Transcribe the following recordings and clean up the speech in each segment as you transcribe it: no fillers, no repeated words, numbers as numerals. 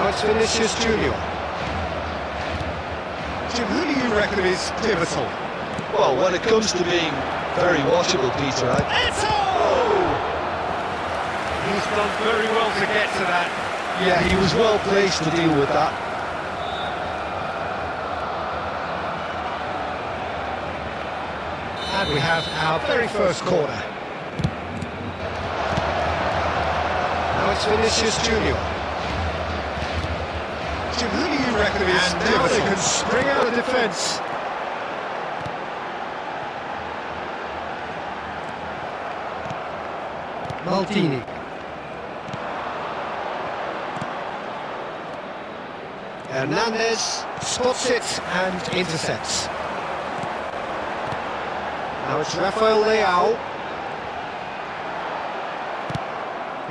It's Vinicius Junior. Jim, who do you reckon is pivotal? Well, when it comes to being very watchable, Peter, He's done very well to get to that. yeah, he was well placed to deal with that. And we have our very first corner. Now it's Vinicius Junior. Jim, who do you reckon is pivotal? Now they can spring out of defence. Maldini. Hernandez spots it and intercepts. Now it's Rafael Leao.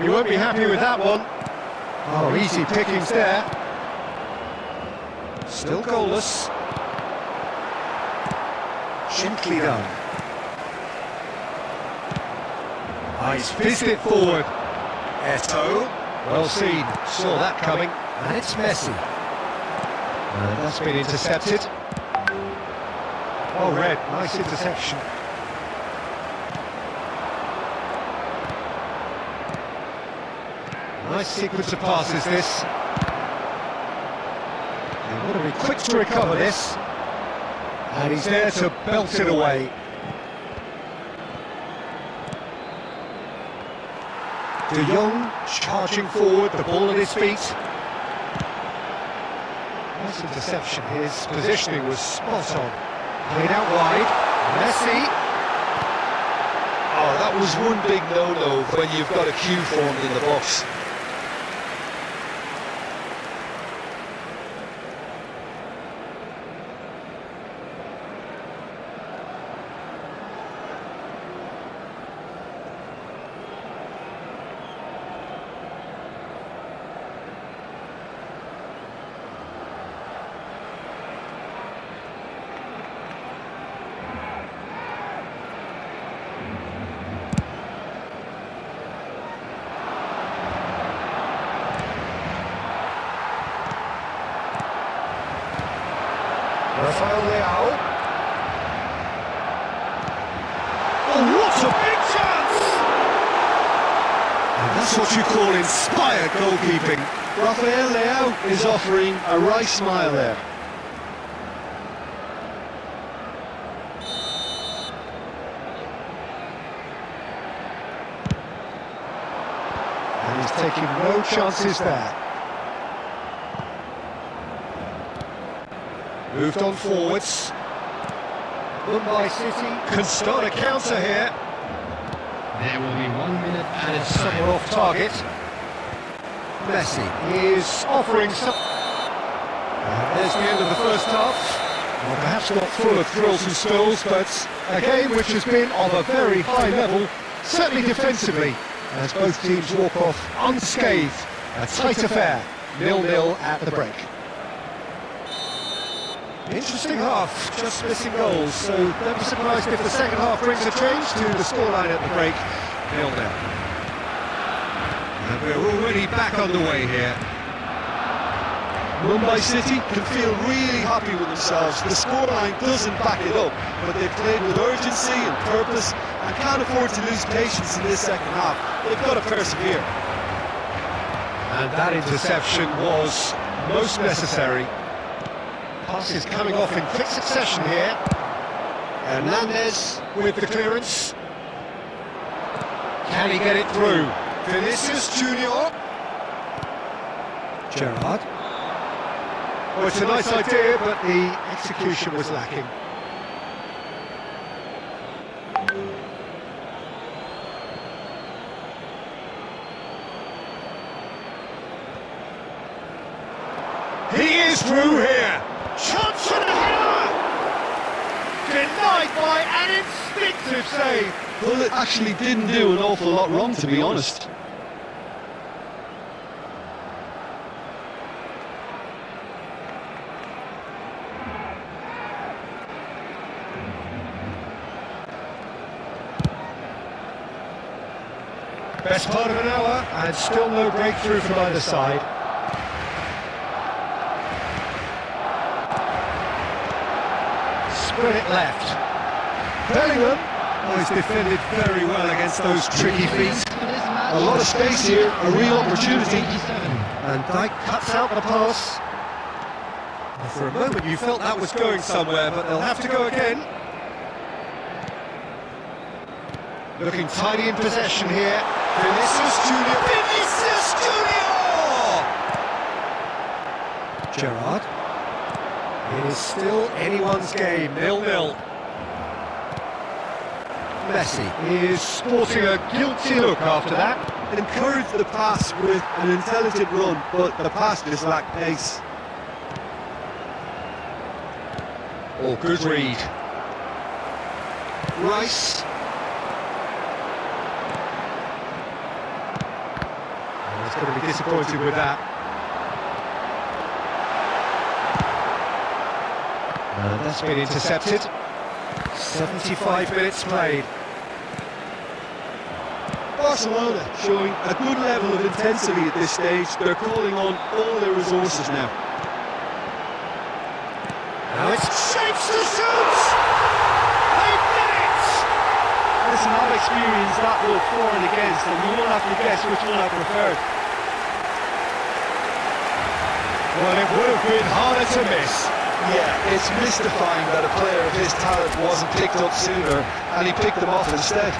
He won't be happy with that one. Oh, easy pickings there. Still goalless. Gently done. He's fizzed it forward. Eto. Well seen. Saw that coming. And it's Messi. And that's been intercepted. Oh, red. Nice interception. Nice sequence of passes, this. They want to be quick to recover this. And he's there to belt it away. De Jong charging forward, the ball at his feet. Nice interception. His positioning was spot on. Played out wide. Messi. Oh, that was one big no-no when you've got a queue formed in the box. Rafael Leao. Oh, what a big chance! And that's what you call inspired goalkeeping. Rafael Leao is offering a right smile there. And he's taking no chances there. Moved on forwards. Mumbai City can start a counter here. There will be 1 minute added somewhere off target. Messi is offering some... And there's the end of the first half. Well, perhaps not full of thrills and spills, but a game which has been of a very high level, certainly defensively, as both teams walk off unscathed. A tight affair, 0-0 at the break. Interesting half, just missing goals, so don't be surprised if the second half brings a change to the scoreline at the break, 0-0. And we're already back underway here. Mumbai City can feel really happy with themselves. The scoreline doesn't back it up, but they've played with urgency and purpose and can't afford to lose patience in this second half. They've got to persevere. And that interception was most necessary. Passes coming off in quick succession here. Hernandez with the clearance. Can he get it through? Vinicius Junior. Gerrard. Well, it's a nice idea, but the execution was lacking. He is through here. Chance and a header! Denied by an instinctive save. Well, it actually didn't do an awful lot wrong, to be honest. Best part of an hour, and still no breakthrough from either side. Spread it left. Bellingham is defended very well against those tricky feet. A lot of space here, a real opportunity. And Dijk cuts out the pass. And for a moment you felt that was going somewhere, but they'll have to go again. Looking tidy in possession here. Vinicius Junior. Vinicius Junior! Gerrard. It is still anyone's game, 0-0. Messi is sporting a guilty look after that. Encouraged the pass with an intelligent run, but the pass just lacked pace. Oh, good read. Rice. Oh, he's going to be disappointed with that. And that's been intercepted. 75 minutes played. Barcelona showing a good level of intensity at this stage. They're calling on all their resources now. Now it's shapes to shoot! They did it! Listen, I've experienced that look for and against, and you won't have to guess which one I preferred. Well, it would have been harder to miss. Yeah, it's mystifying that a player of his talent wasn't picked up sooner, and he picked them off instead.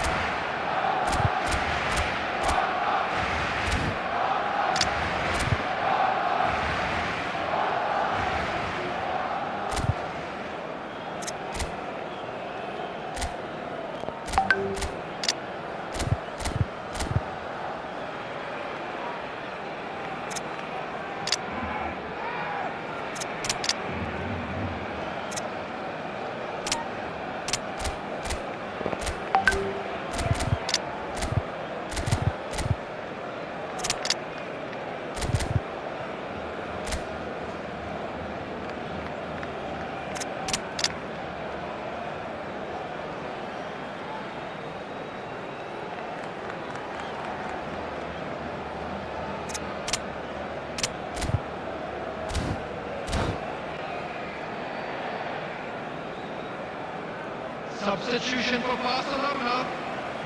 Substitution for Barcelona,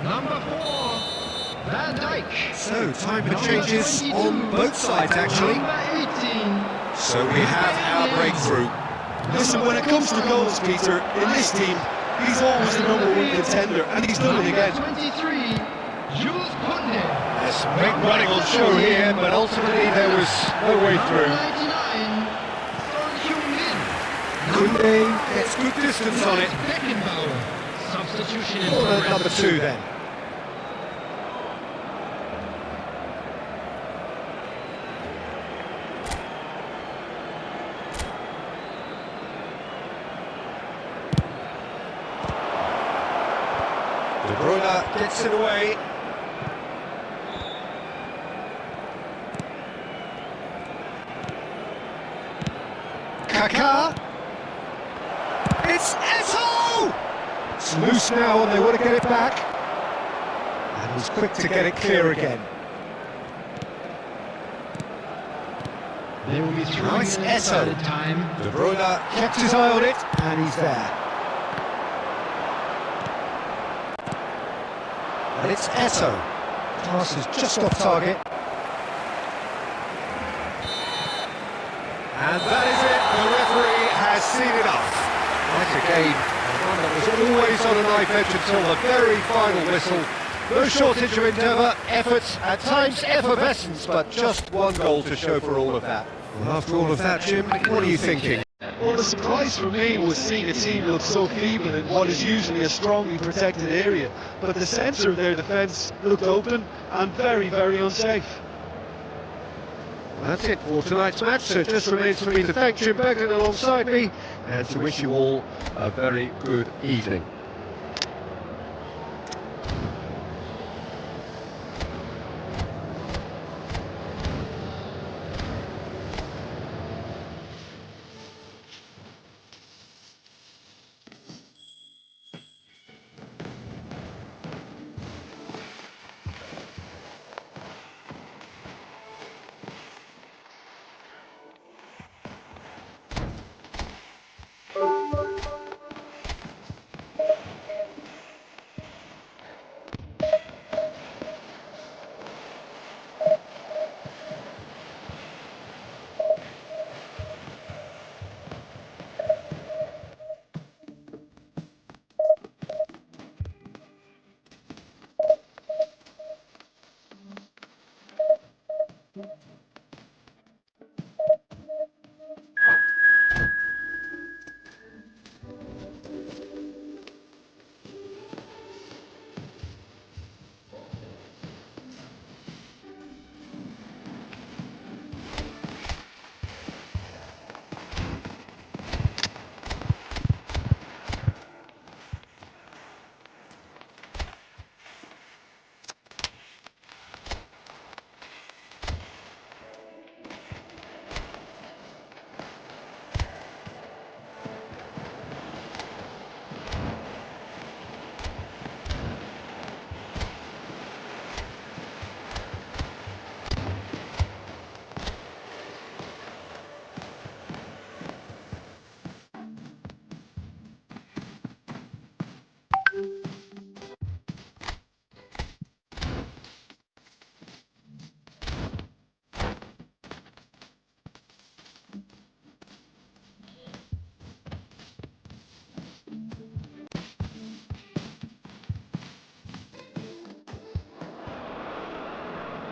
number 4, Van Dijk. So, time for changes on both sides, actually. Number 18. So we have our breakthrough. Listen, when it comes to goals, Peter, in this team, he's always the #1 contender, and he's done it again. 23, Jules Koundé. There's some big running on show here, but ultimately there was no way through. 99, Son Heung-min. Koundé gets good distance on it. Beckenbauer. Substitution in Corner progress. number 2 then. Bruna gets it away. Kaká. It's Eto'o! It's loose now and they want to get it back. And he's quick to get it clear again. They will be throwing Nice in Eto'o. added time. De Bruyne kept his eye on it, and he's there. And it's Eto'o. Pass is just off target. And that is it. The referee has seen enough. What a game. One that was always on a knife edge until the very final whistle. No shortage of endeavour, efforts, at times effervescence, but just one goal to show for all of that. Well, after all of that, Jim, what are you thinking? Well, the surprise for me was seeing a team look so feeble in what is usually a strongly protected area. But the centre of their defence looked open and very, very unsafe. That's it for tonight's match, so it just remains for me to thank Jim Beglin alongside me and to wish you all a very good evening.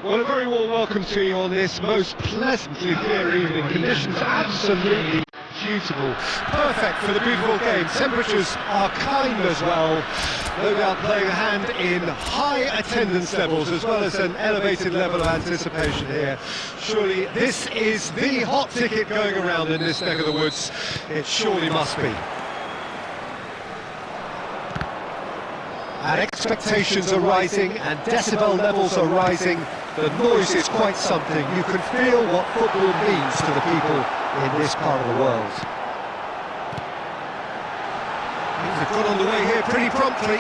Well, a very warm welcome to you on this most pleasantly clear evening. Conditions absolutely beautiful. Perfect for the beautiful game. Temperatures are kind as well. No doubt playing a hand in high attendance levels as well as an elevated level of anticipation here. Surely this is the hot ticket going around in this neck of the woods. It surely must be. And expectations are rising and decibel levels are rising. The noise is quite something. You can feel what football means to the people in this part of the world. Things have got underway here pretty promptly.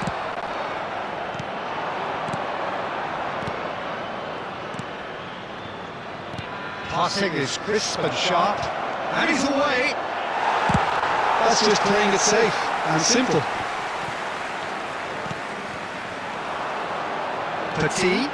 Passing is crisp and sharp. And he's away. That's just playing it safe and simple. Petit.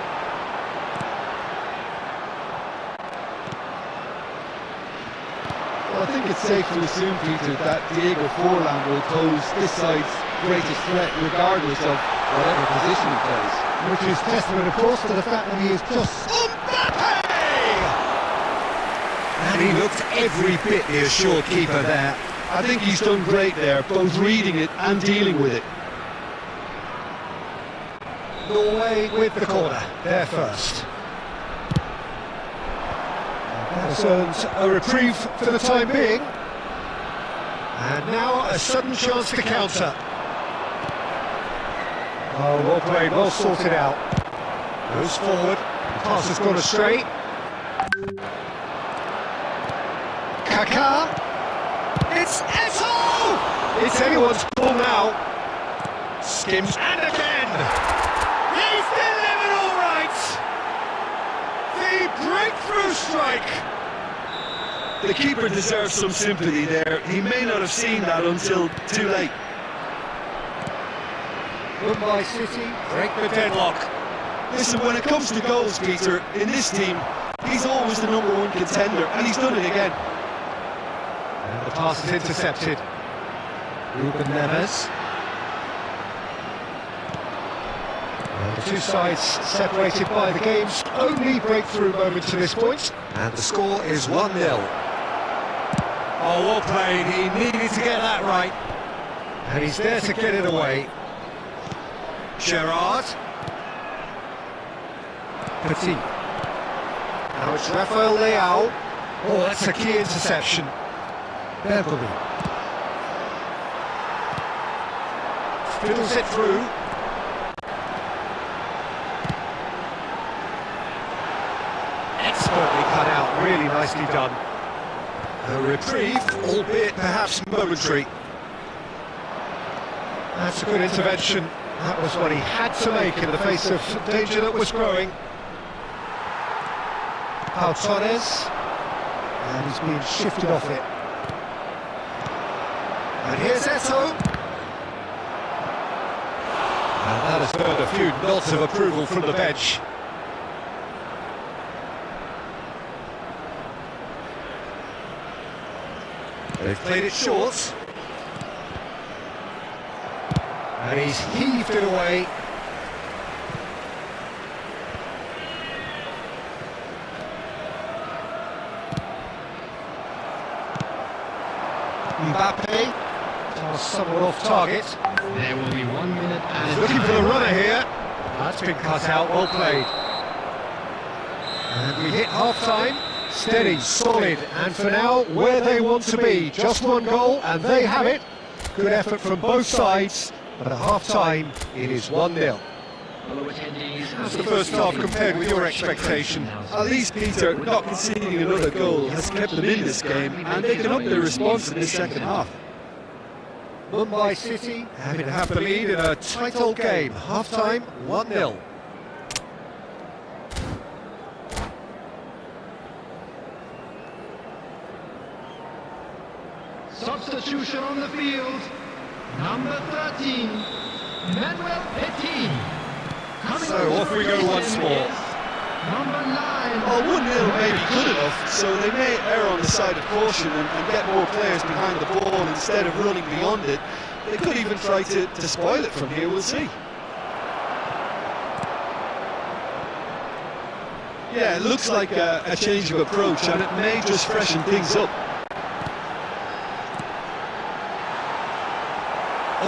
Well, I think it's safe to assume, Peter, that Diego Forlan will pose this side's greatest threat regardless of whatever position he plays. Which is testament, of course, to the fact that he is just Mbappe! And he looked every bit the assured keeper there. I think he's done great there, both reading it and dealing with it. Norway with the corner, there first. That has earned a reprieve for the time being. And now a sudden chance to counter. Oh, well played, well sorted out. Goes forward, pass has gone astray. Kaká! It's Eto'o! It's anyone's ball now. Skims, and again! He's delivered all right! The breakthrough strike! The keeper deserves some sympathy there. He may not have seen that until too late. Mumbai City break the deadlock. Listen, when it comes to goals, Peter, in this team, he's always the #1 contender, and he's done it again. And the pass is intercepted. Ruben Neves. And the two sides separated by the game's only breakthrough moment to this point. And the score is 1-0. Oh, well played. He needed to get that right. And he's there to get it away. Gerrard. Petit. Now it's Rafael Leao. Oh, that's a key interception. Bergamy. Fiddles it through. Expertly cut out, really nicely done. A reprieve, albeit perhaps momentary. That's a good intervention. That was what he had to make in the face of danger that was growing. Pau Torres. And he's being shifted off it. And here's Eto'o. And that has earned a few nods of approval from the bench. They've played it short. And he's heaved it away. Mbappe. Somewhat off target. There will be 1 minute and Looking for the runner here. That's been cut out, well played. And we hit half-time. Steady, solid, and for now, where they want to be. Just one goal, and they have it. Good effort from both sides, but at half-time, it is 1-0. How's the first half compared with your expectation? At least, Peter, not conceding another goal has kept them in this game, and they can up their response in this second half. Mumbai City having half the lead in a tight old game. Half-time, 1-0. substitution on the field. Number 13, Manuel Petit. So off we go once more. Number 9. Well, 1-0 may be good enough, so they may err on the side of caution and get more players behind the ball instead of running beyond it. They could even try to spoil it from here, we'll see. Yeah, it looks like a change of approach, and it may just freshen things up.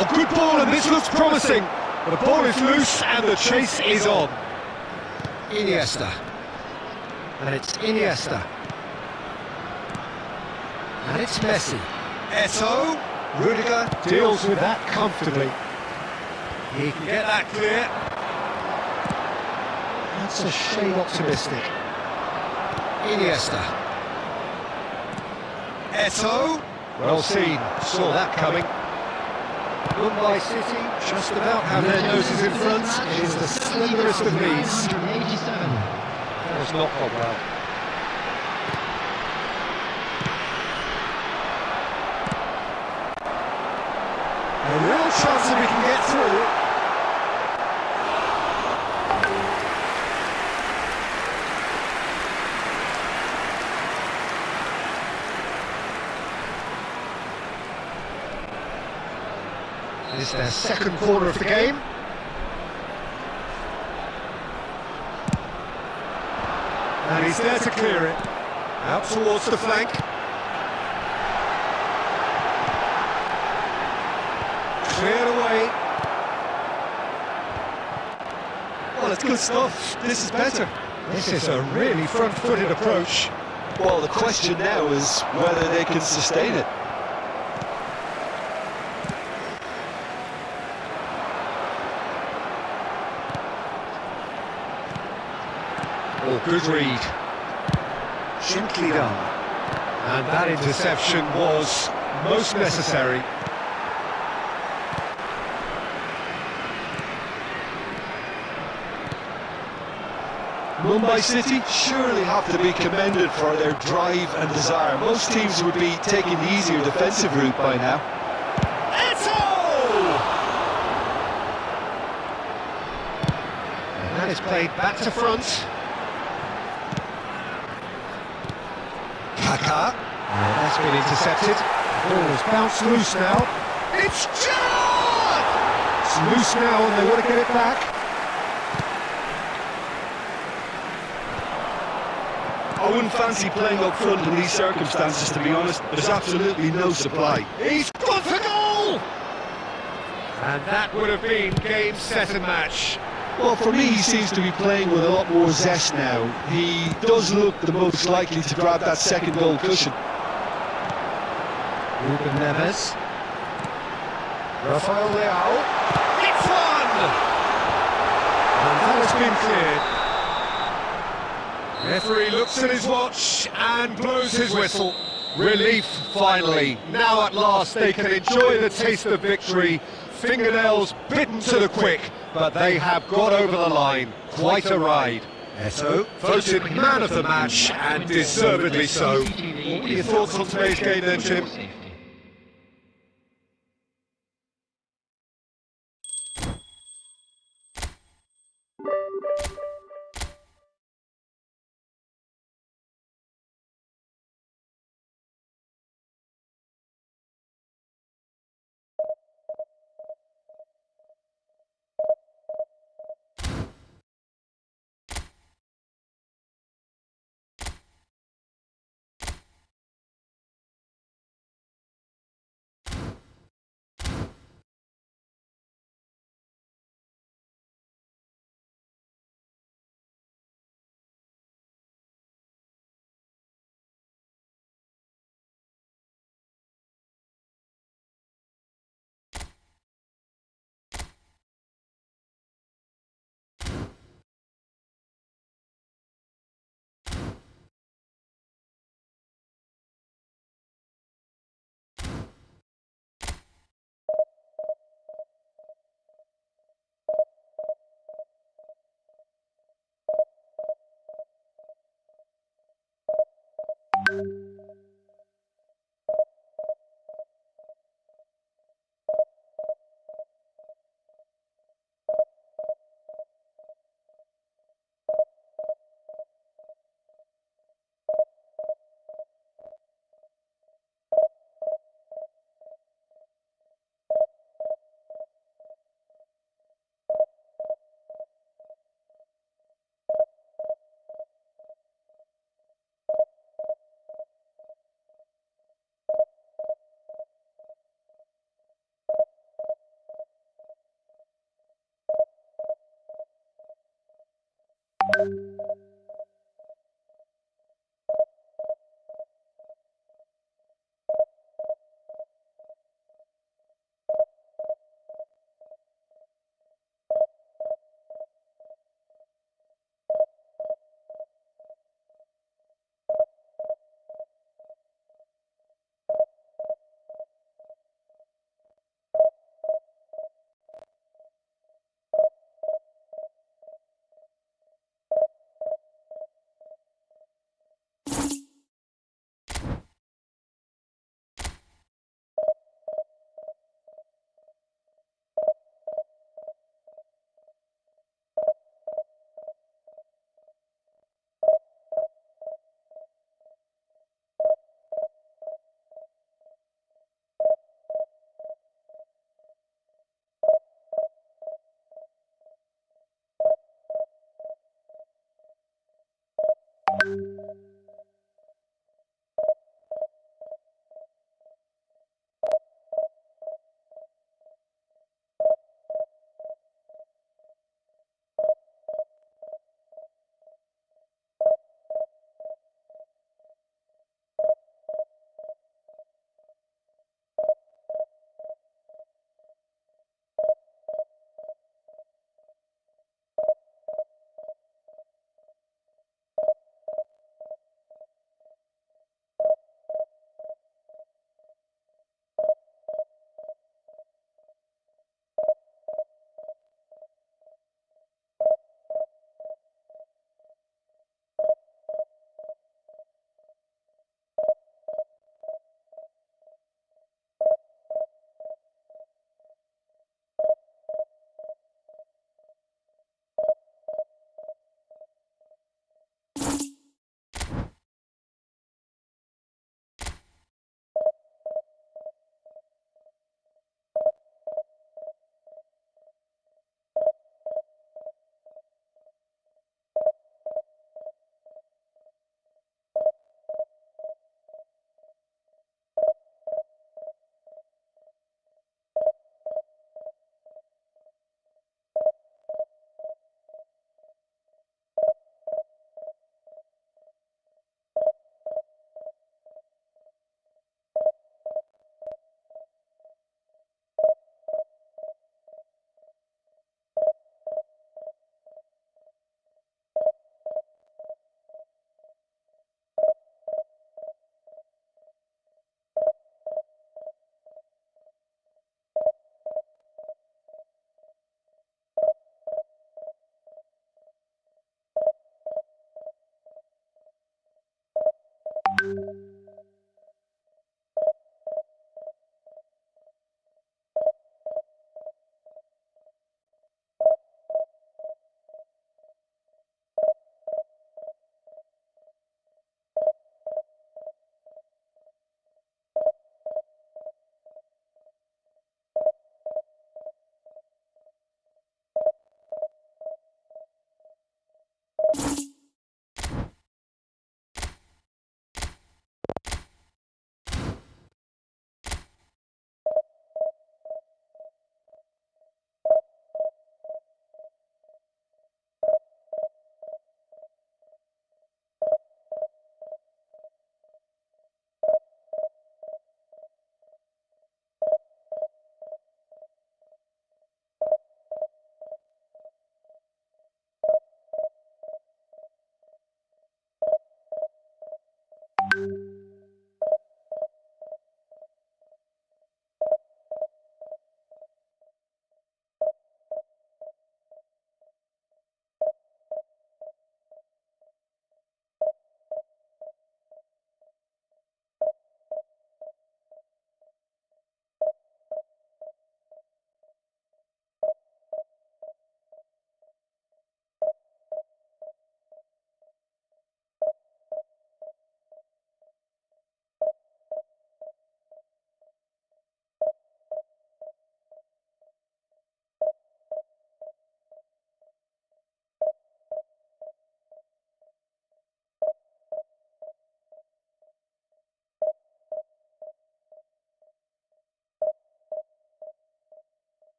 Oh, good ball, and this looks promising. The ball is loose, and the chase is on. Iniesta. And it's Iniesta. And it's Messi. Eto'o. Rudiger deals with that comfortably. He can get that clear. That's a shade optimistic. Iniesta. Eto'o. Well seen, saw that coming. Mumbai City just about have their noses in front. It is the slenderest of leads. 187. Has not gone well. A real chance that we can get through. It's their second corner of the game. And he's there to clear it. Out towards the flank. Cleared away. Well, it's good stuff. This is better. This is a really front-footed approach. Well, the question now is whether they can sustain it. Oh, good read. Gently done. And that interception was most necessary. Mumbai City surely have to be commended for their drive and desire. Most teams would be taking the easier defensive route by now. And that is played back to front. Kaka. That's been intercepted. The ball has bounced loose now. It's Gerrard! It's loose now and they want to get it back. I wouldn't fancy playing up front in these circumstances, to be honest. There's absolutely no supply. He's gone for goal! And that would have been game, set and match. Well, for me, he seems to be playing with a lot more zest now. He does look the most likely to grab that second goal cushion. Ruben Neves. Rafael Leao. It's one! And that has been cleared. Referee looks at his watch and blows his whistle. Relief, finally. Now at last they can enjoy the taste of victory. Fingernails bitten to the quick, but they have got over the line. Quite a ride. Eto voted man of the match, and deservedly so. What were your thoughts on today's game then, Jim?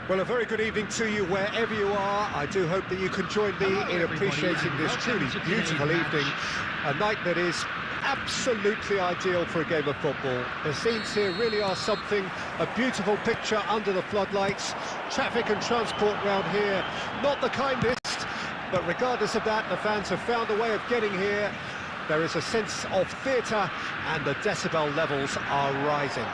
Well, a very good evening to you wherever you are. I do hope that you can join me Hello, in everybody, appreciating and this welcome truly to today's beautiful match. evening. A night that is absolutely ideal for a game of football. The scenes here really are something, a beautiful picture under the floodlights. Traffic and transport round here, not the kindest, but regardless of that, the fans have found a way of getting here. There is a sense of theatre and the decibel levels are rising.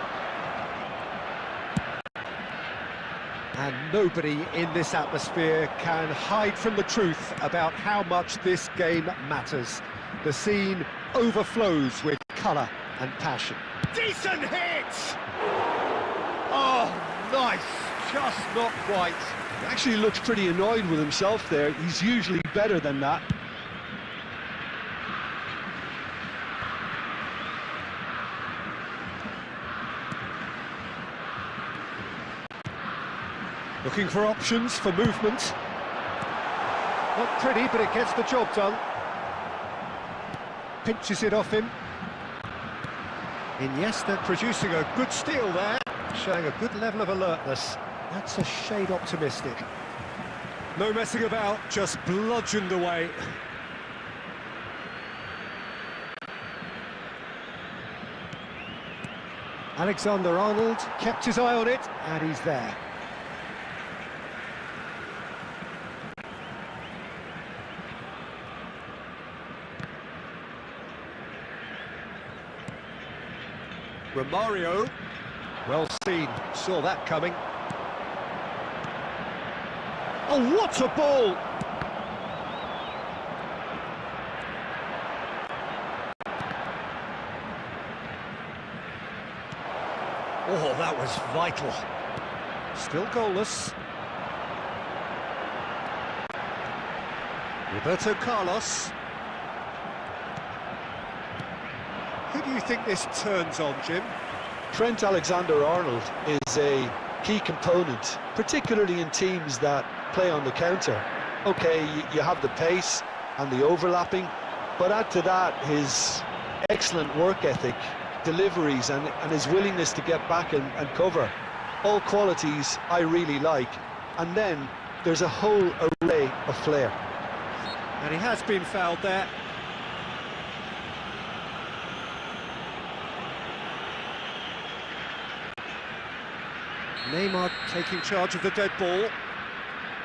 And nobody in this atmosphere can hide from the truth about how much this game matters. The scene overflows with colour and passion. Decent hit! Oh, nice, just not quite. He actually looks pretty annoyed with himself there. He's usually better than that. Looking for options for movement. Not pretty, but it gets the job done. Pinches it off him. Iniesta producing a good steal there, showing a good level of alertness. That's a shade optimistic. No messing about, just bludgeoned away. Alexander-Arnold kept his eye on it, and he's there. Romario, well seen, saw that coming. Oh, what a ball! Oh, that was vital. Still goalless. Roberto Carlos. Who do you think this turns on, Jim? Trent Alexander-Arnold is a key component, particularly in teams that play on the counter. Okay, you have the pace and the overlapping, but add to that his excellent work ethic, deliveries and his willingness to get back and cover. All qualities I really like. And then there's a whole array of flair. And he has been fouled there. Neymar taking charge of the dead ball.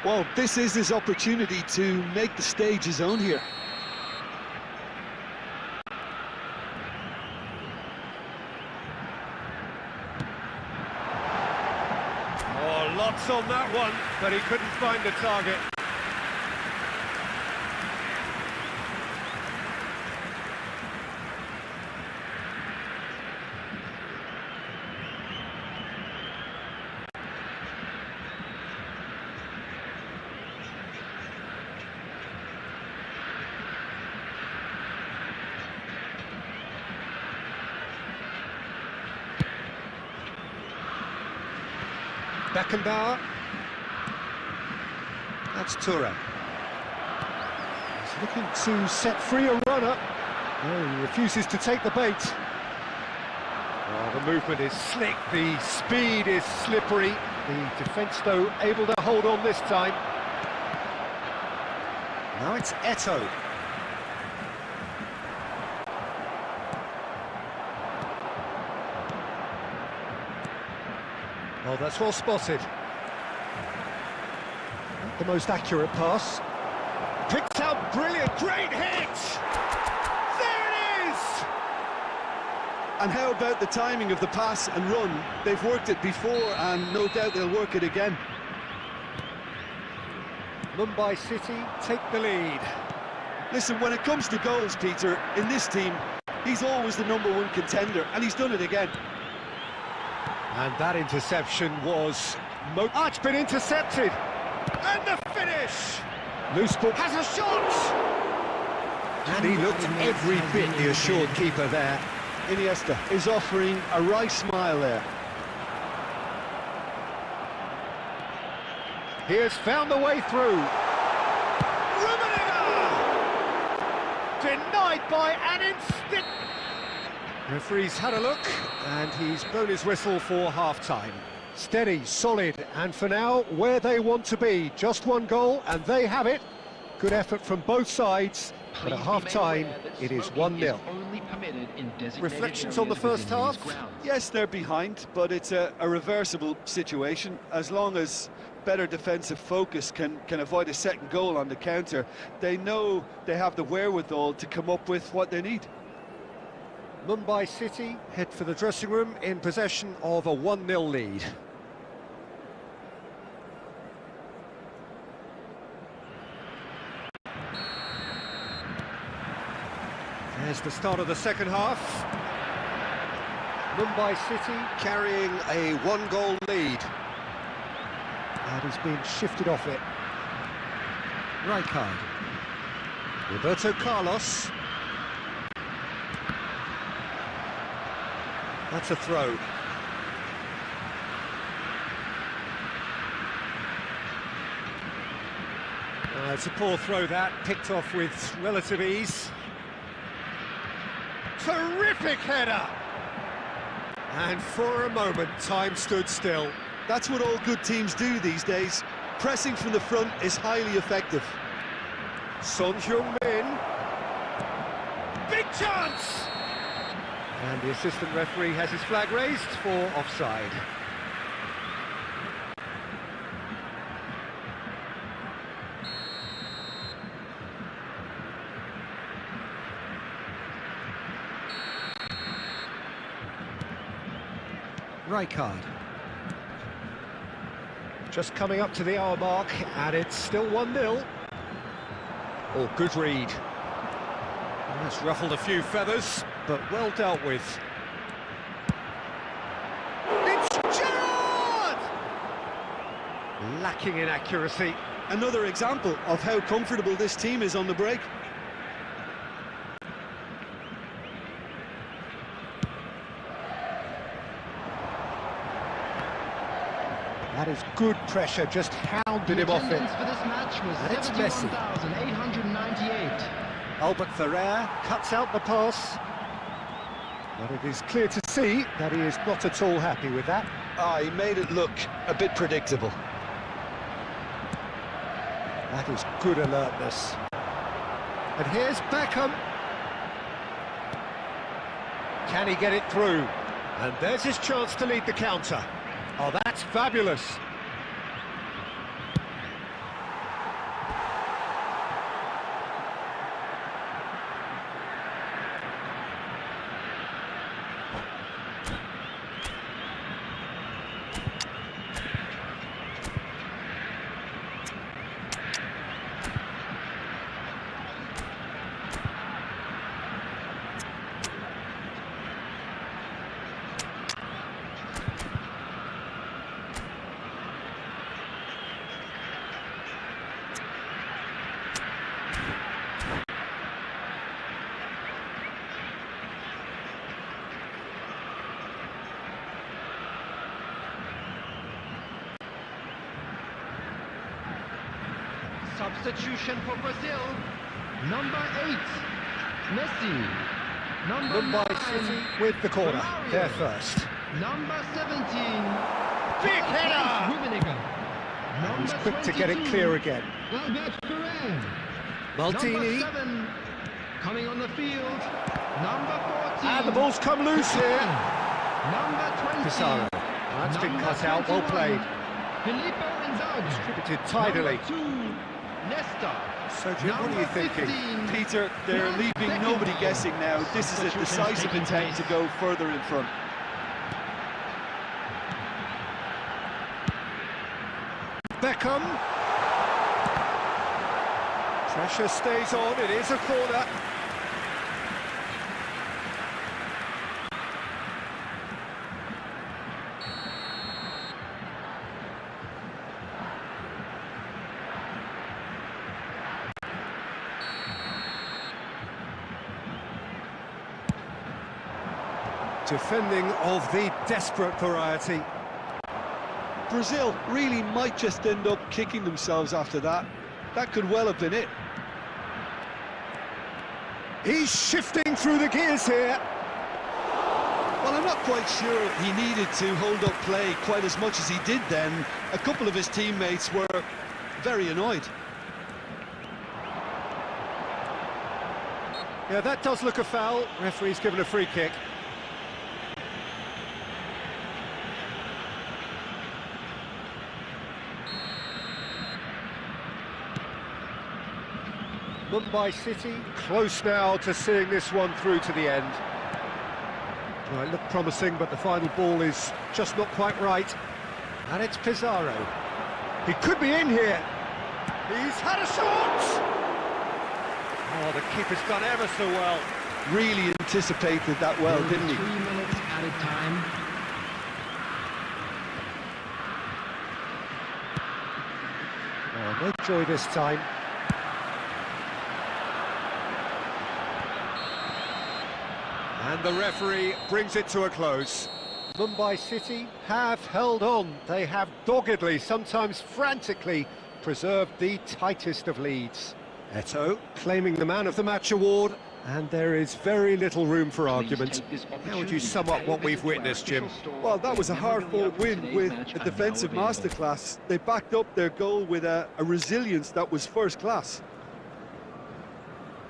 Well, this is his opportunity to make the stage his own here. Oh, lots on that one, but he couldn't find the target. Beckenbauer. That's Toure. He's looking to set free a runner. No, he refuses to take the bait. Oh, the movement is slick, the speed is slippery. The defence, though, able to hold on this time. Now it's Eto'o. Oh, that's well spotted. Not the most accurate pass. Picked out, brilliant, great hit! There it is! And how about the timing of the pass and run? They've worked it before and no doubt they'll work it again. Mumbai City take the lead. Listen, when it comes to goals, Peter, in this team, he's always the #1 contender, and he's done it again. And that interception was... it's been intercepted! And the finish! Loose ball has a shot! And he looked every bit the assured keeper there. Iniesta is offering a wry smile there. He has found the way through. Denied by Anand. Referee's had a look, and he's blown his whistle for half-time. Steady, solid, and for now, where they want to be. Just one goal, and they have it. Good effort from both sides, but at half-time, it is 1-0. Reflections on the first half? Yes, they're behind, but it's a reversible situation. As long as better defensive focus can avoid a second goal on the counter, they know they have the wherewithal to come up with what they need. Mumbai City head for the dressing room in possession of a 1-0 lead. There's the start of the second half. Mumbai City carrying a 1-goal lead. And he's been shifted off it. Rijkaard. Roberto Carlos. That's a throw. It's a poor throw that, picked off with relative ease. Terrific header! And for a moment, time stood still. That's what all good teams do these days. Pressing from the front is highly effective. Son Heung-min. Big chance! And the assistant referee has his flag raised for offside. Rijkaard. Just coming up to the hour mark, and it's still 1-0. Oh, good read. That's ruffled a few feathers, but well dealt with. It's Gerrard! Lacking in accuracy. Another example of how comfortable this team is on the break. That is good pressure, just hounded him off it. For this match was And it's Messi. 71,898. Albert Ferrer cuts out the pass. But it is clear to see that he is not at all happy with that. He made it look a bit predictable. That is good alertness. And here's Beckham. Can he get it through? And there's his chance to lead the counter. Oh, that's fabulous. Substitution for Brazil. Number 8, Messi. Number Mumbai 9, City with the corner. Romario. They're first. Number 17, Big header! Rummenigge. He's Number quick to get it 22, clear again. Albert Ferrer. Maldini. Number 7, coming on the field. Number 14. And the ball's come loose here. Number 20. Pizarro. That's been cut out, well played. Filippo Inzaghi. Distributed tidily. Number 2, Nesta. Sergio, what are you thinking? 15, Peter, they're leaving nobody guessing now. This is a decisive attempt to go further in front. Beckham. Pressure stays on, it is a corner. Defending of the desperate variety. Brazil really might just end up kicking themselves after that. That could well have been it. He's shifting through the gears here. Well, I'm not quite sure he needed to hold up play quite as much as he did then. A couple of his teammates were very annoyed. Yeah, that does look a foul. Referee's given a free kick. Mumbai City close now to seeing this one through to the end. Well, it looked promising, but the final ball is just not quite right. And it's Pizarro. He could be in here. He's had a shot! Oh, the keeper's done ever so well. Really anticipated that well, didn't he? 3 minutes added time. Oh, no joy this time. And the referee brings it to a close. Mumbai City have held on. They have doggedly, sometimes frantically, preserved the tightest of leads. Eto'o claiming the Man of the Match award, and there is very little room for argument. How would you sum up what we've witnessed, Jim? Well, that was a hard-fought win with a defensive masterclass. They backed up their goal with a resilience that was first class.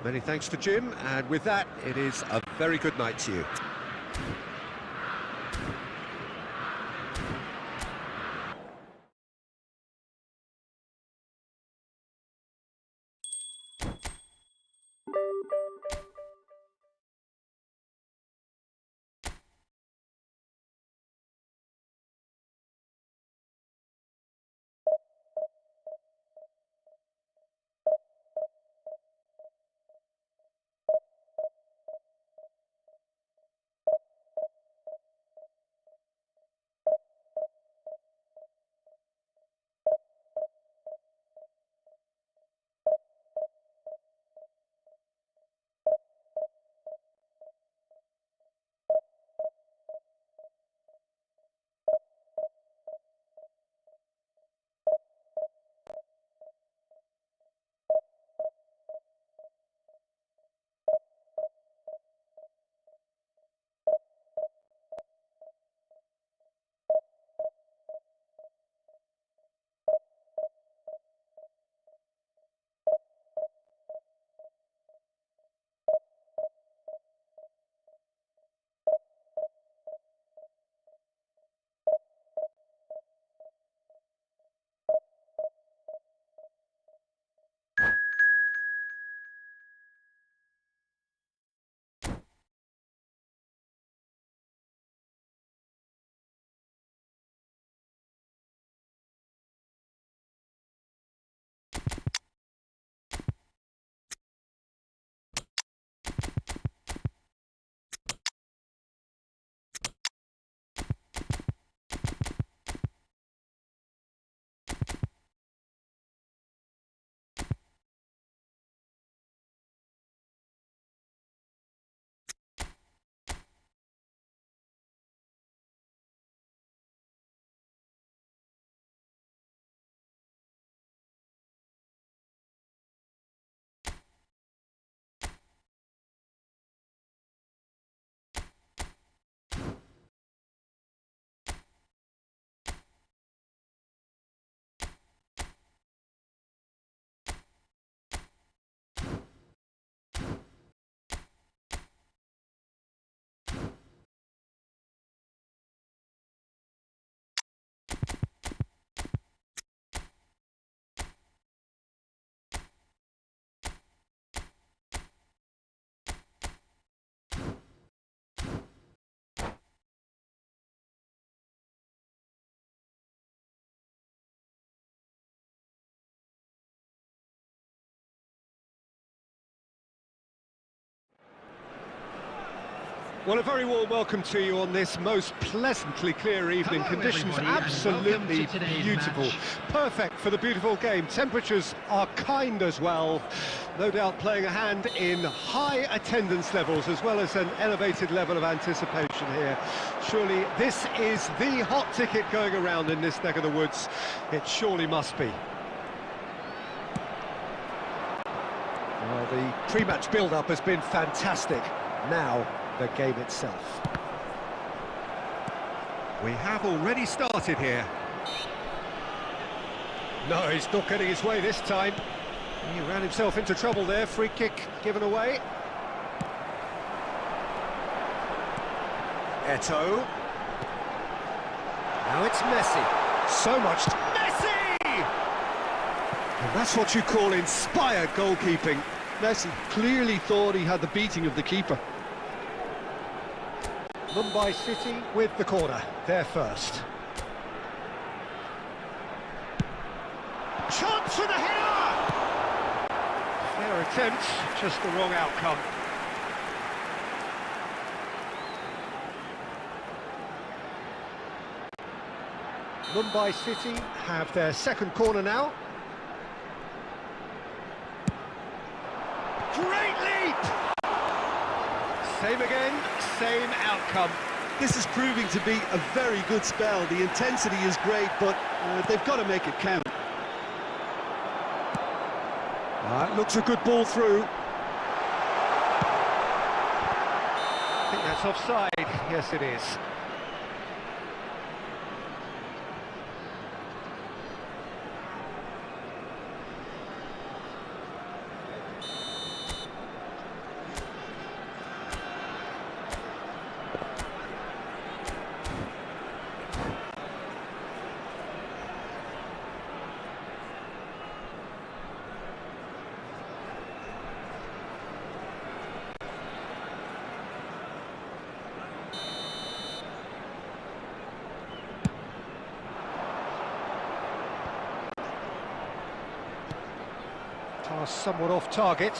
Many thanks to Jim, and with that, it is a very good night to you. Well, a very warm welcome to you on this most pleasantly clear evening. Hello, Conditions everybody, and absolutely welcome to today's beautiful. match. Perfect for the beautiful game. Temperatures are kind as well. No doubt playing a hand in high attendance levels as well as an elevated level of anticipation here. Surely this is the hot ticket going around in this neck of the woods. It surely must be. Well, the pre-match build-up has been fantastic. Now, the game itself. We have already started here. No, he's not getting his way this time. He ran himself into trouble there. Free kick given away. Eto'o. Now it's Messi. So much. Messi! And that's what you call inspired goalkeeping. Messi clearly thought he had the beating of the keeper. Mumbai City with the corner. They're first. Chance for the header! Fair attempt, just the wrong outcome. Mumbai City have their second corner now. Great leap! Same again, same outcome. This is proving to be a very good spell. The intensity is great, but they've got to make it count. That looks a good ball through. I think that's offside. Yes, it is. Pass somewhat off target.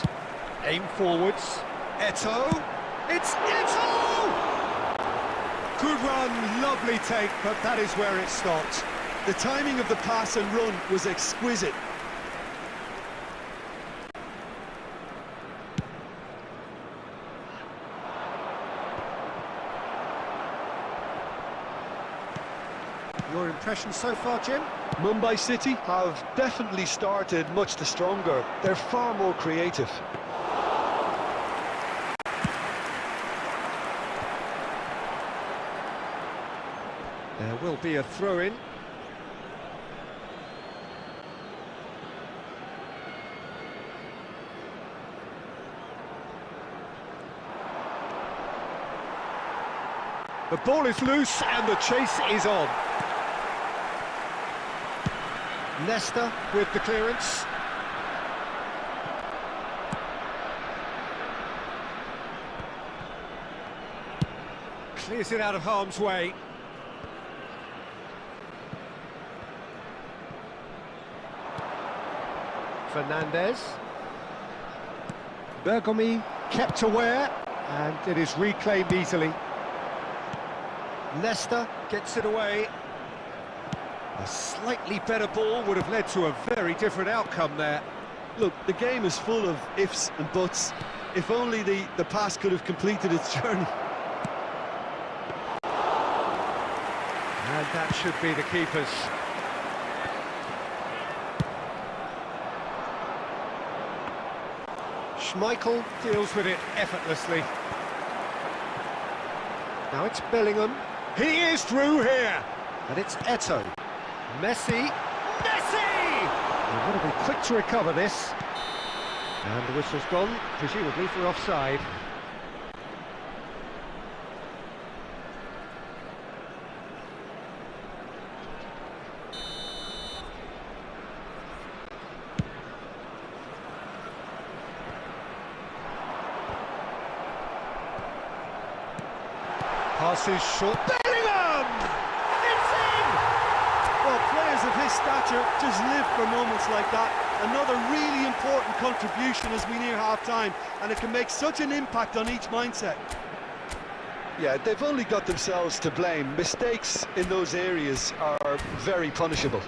Aim forwards. Eto'o. It's Eto'o! Good run, lovely take, but that is where it stopped. The timing of the pass and run was exquisite. Your impression so far, Jim? Mumbai City have definitely started much the stronger. They're far more creative. There will be a throw-in. The ball is loose and the chase is on. Leicester with the clearance. Clears it out of harm's way. Fernandez. Bergomi kept aware, and it is reclaimed easily. Leicester gets it away. A slightly better ball would have led to a very different outcome there. Look, the game is full of ifs and buts. If only the pass could have completed its journey. And that should be the keeper's. Schmeichel deals with it effortlessly. Now it's Bellingham. He is through here! And it's Eto'o. Messi. Messi! They've got to be quick to recover this. And the whistle's gone, presumably for offside. Passes short. Bellingham! It's in! Well, players of his stature just live for moments like that. Another really important contribution as we near half-time, and it can make such an impact on each mindset. Yeah, they've only got themselves to blame. Mistakes in those areas are very punishable.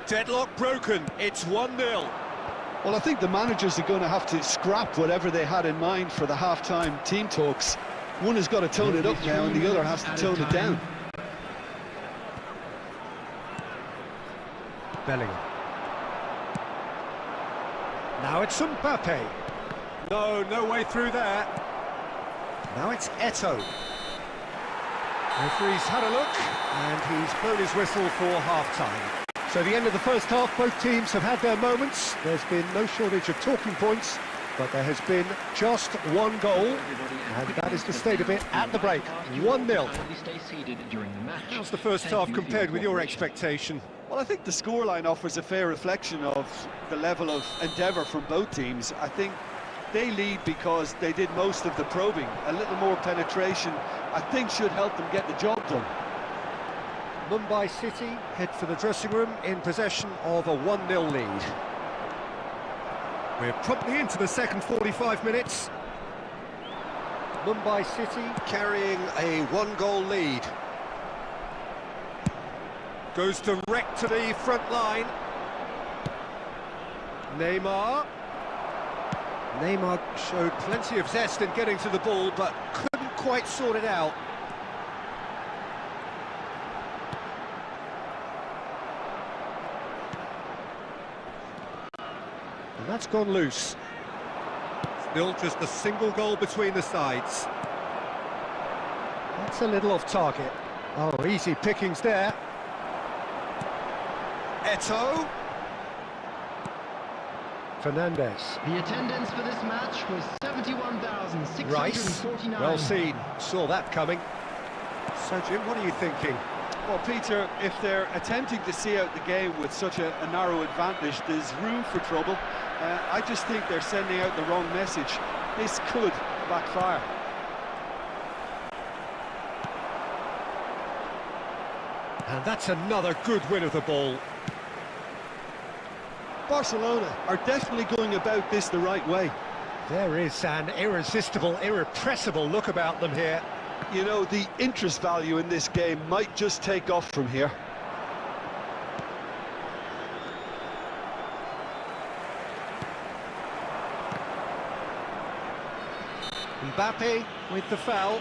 Deadlock broken. It's 1-0. Well, I think the managers are going to have to scrap whatever they had in mind for the half-time team talks. One has got to tone it up now, and the other has to tone it down. Bellingham. Now it's Mbappe. No way through there. Now it's Eto'o. Referee's had a look, and he's blown his whistle for half-time. So the end of the first half, both teams have had their moments. There's been no shortage of talking points, but there has been just one goal, and that is the state of it at the break, 1-0. How's the first half compared with your expectation? Well, I think the scoreline offers a fair reflection of the level of endeavour from both teams. I think they lead because they did most of the probing. A little more penetration, I think, should help them get the job done. Mumbai City head for the dressing room in possession of a 1-0 lead. We're promptly into the second 45 minutes. Mumbai City carrying a 1-goal lead. Goes direct to the front line. Neymar showed plenty of zest in getting to the ball, but couldn't quite sort it out. And that's gone loose. Still just a single goal between the sides. That's a little off target. Oh, easy pickings there. Eto'o. Fernandez. The attendance for this match was 71,649. Rice. Well seen. Saw that coming. So, Jim, what are you thinking? Well, Peter, if they're attempting to see out the game with such a narrow advantage, there's room for trouble. I just think they're sending out the wrong message. This could backfire. And that's another good win of the ball. Barcelona are definitely going about this the right way. There is an irresistible, irrepressible look about them here. You know, the interest value in this game might just take off from here. Mbappe with the foul.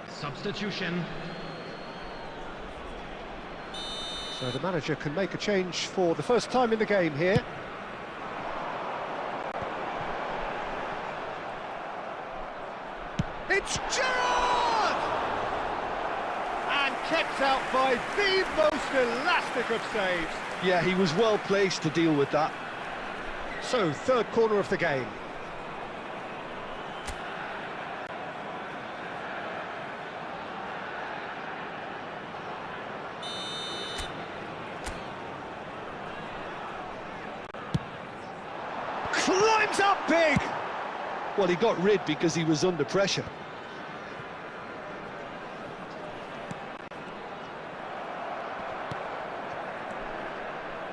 Substitution. So the manager can make a change for the first time in the game here. It's Gerrard! And kept out by the most elastic of saves. Yeah, he was well placed to deal with that. So, third corner of the game. Climbs up big! Well, he got rid because he was under pressure.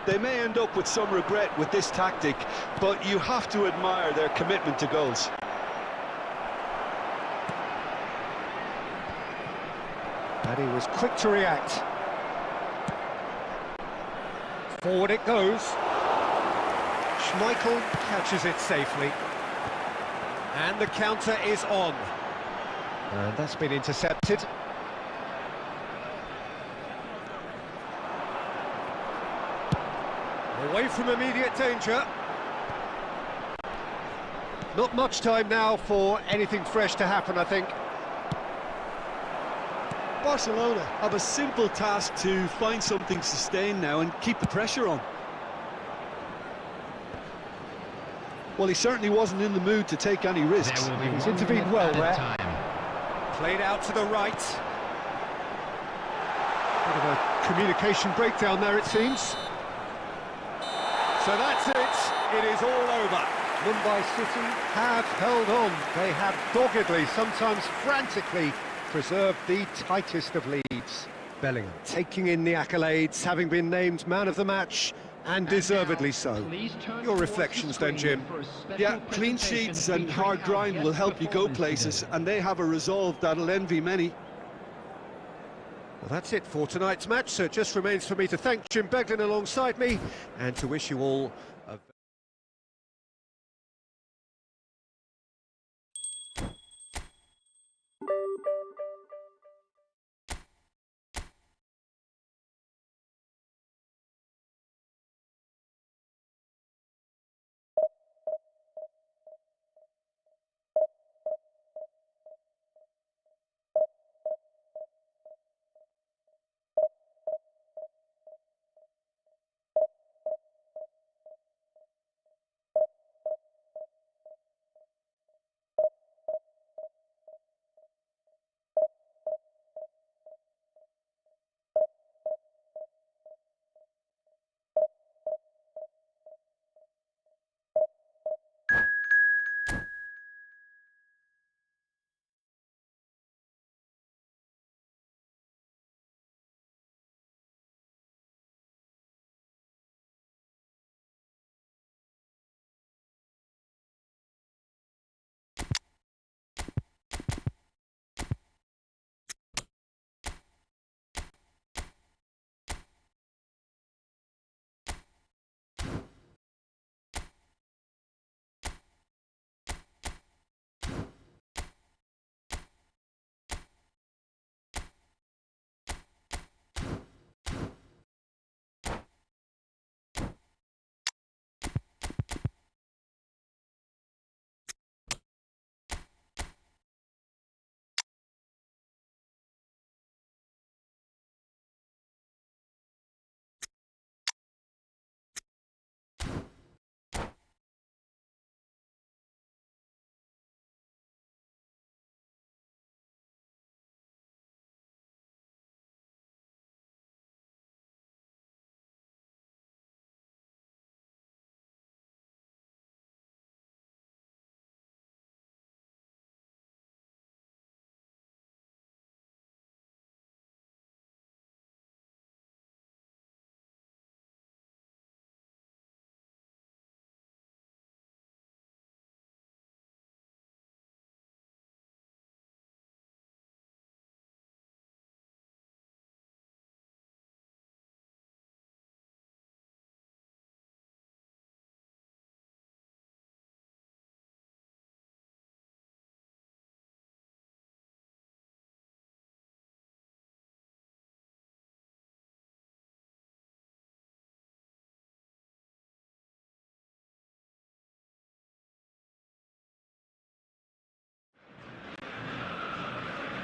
They may end up with some regret with this tactic, but you have to admire their commitment to goals. And he was quick to react. Forward it goes. Schmeichel catches it safely. And the counter is on. And that's been intercepted. Away from immediate danger. Not much time now for anything fresh to happen, I think. Barcelona have a simple task to find something sustained now and keep the pressure on. Well, he certainly wasn't in the mood to take any risks. He's intervened well there. Played out to the right. Bit of a communication breakdown there, it seems. So that's it. It is all over. Mumbai City have held on. They have doggedly, sometimes frantically, preserved the tightest of leads. Bellingham taking in the accolades, having been named man of the match And deservedly so. Your reflections then, Jim? Yeah, clean sheets and hard grind will help you go places, and they have a resolve that'll envy many. Well, that's it for tonight's match, so it just remains for me to thank Jim Beglin alongside me and to wish you all a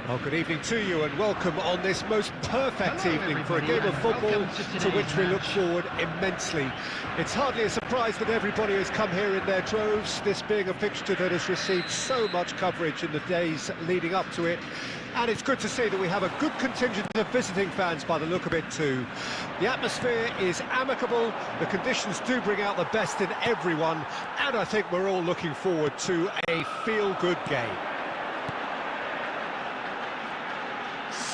Well, good evening to you and welcome on this most perfect evening for a game of football to which we look forward immensely. It's hardly a surprise that everybody has come here in their droves, this being a fixture that has received so much coverage in the days leading up to it. And it's good to see that we have a good contingent of visiting fans by the look of it too. The atmosphere is amicable, the conditions do bring out the best in everyone, and I think we're all looking forward to a feel-good game.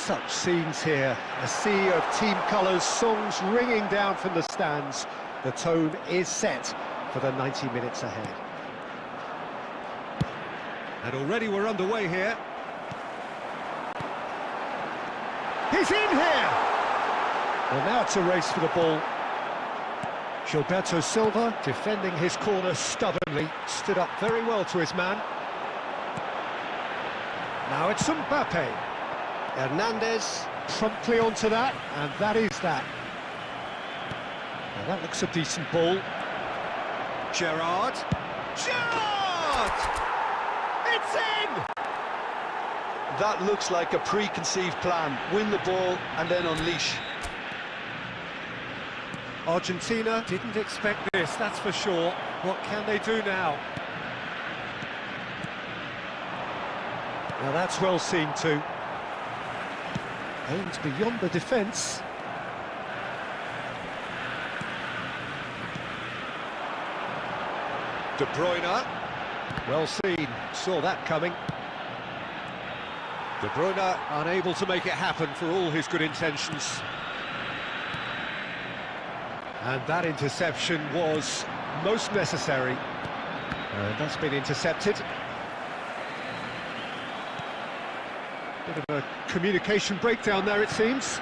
Such scenes here, a sea of team colours, songs ringing down from the stands. The tone is set for the 90 minutes ahead. And already we're underway here. He's in here! Well, now it's a race for the ball. Gilberto Silva defending his corner stubbornly, stood up very well to his man. Now it's Mbappe. Hernandez promptly onto that, and that is that. Now that looks a decent ball. Gerrard! Gerrard! It's in! That looks like a preconceived plan. Win the ball and then unleash. Argentina didn't expect this, that's for sure. What can they do now? Now that's well seen too. Aims beyond the defence. De Bruyne. Well seen, saw that coming. De Bruyne unable to make it happen for all his good intentions. And that interception was most necessary. And that's been intercepted. Bit of a communication breakdown there, it seems.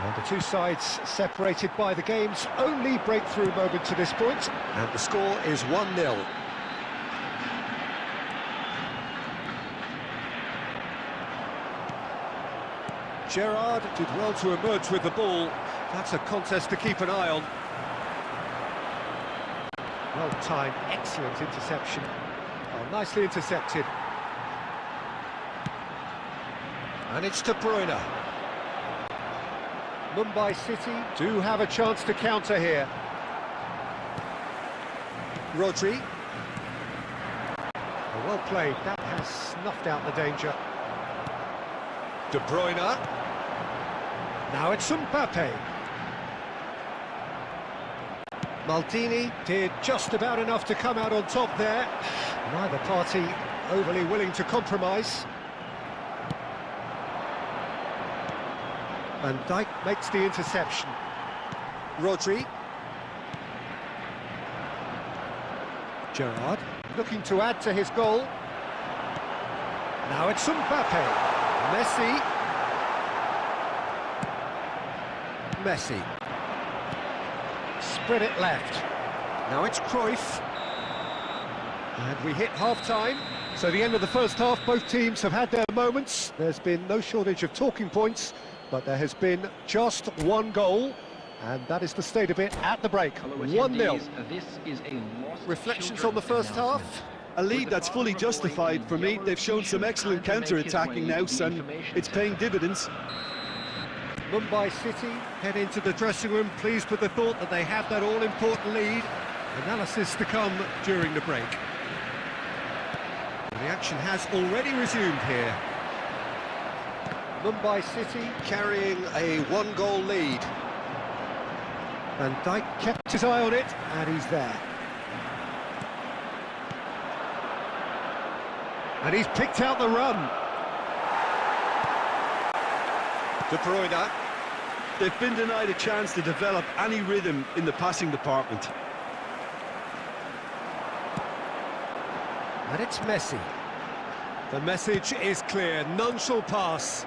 And the two sides separated by the game's only breakthrough moment to this point. And the score is 1-0. Gerrard did well to emerge with the ball. That's a contest to keep an eye on. Well-timed, excellent interception. Oh, nicely intercepted. And it's De Bruyne. Mumbai City do have a chance to counter here. Rodri. Oh, well played, that has snuffed out the danger. De Bruyne. Now it's Mbappe. Maldini did just about enough to come out on top there. Neither party overly willing to compromise. Van Dijk makes the interception. Rodri. Gerrard looking to add to his goal. Now it's Mbappe. Messi. Spread it left. Now it's Cruyff. And we hit half-time. So the end of the first half, both teams have had their moments. There's been no shortage of talking points, but there has been just one goal, and that is the state of it at the break. 1-0. Reflections on the first half? A lead that's fully justified for me. They've shown some excellent counter-attacking now, and it's paying dividends. Mumbai City head into the dressing room pleased with the thought that they have that all-important lead. Analysis to come during the break. The action has already resumed here. Mumbai City carrying a one-goal lead. Van Dijk kept his eye on it, and he's there. And he's picked out the run. De Bruyne. They've been denied a chance to develop any rhythm in the passing department. And it's Messi. The message is clear, none shall pass.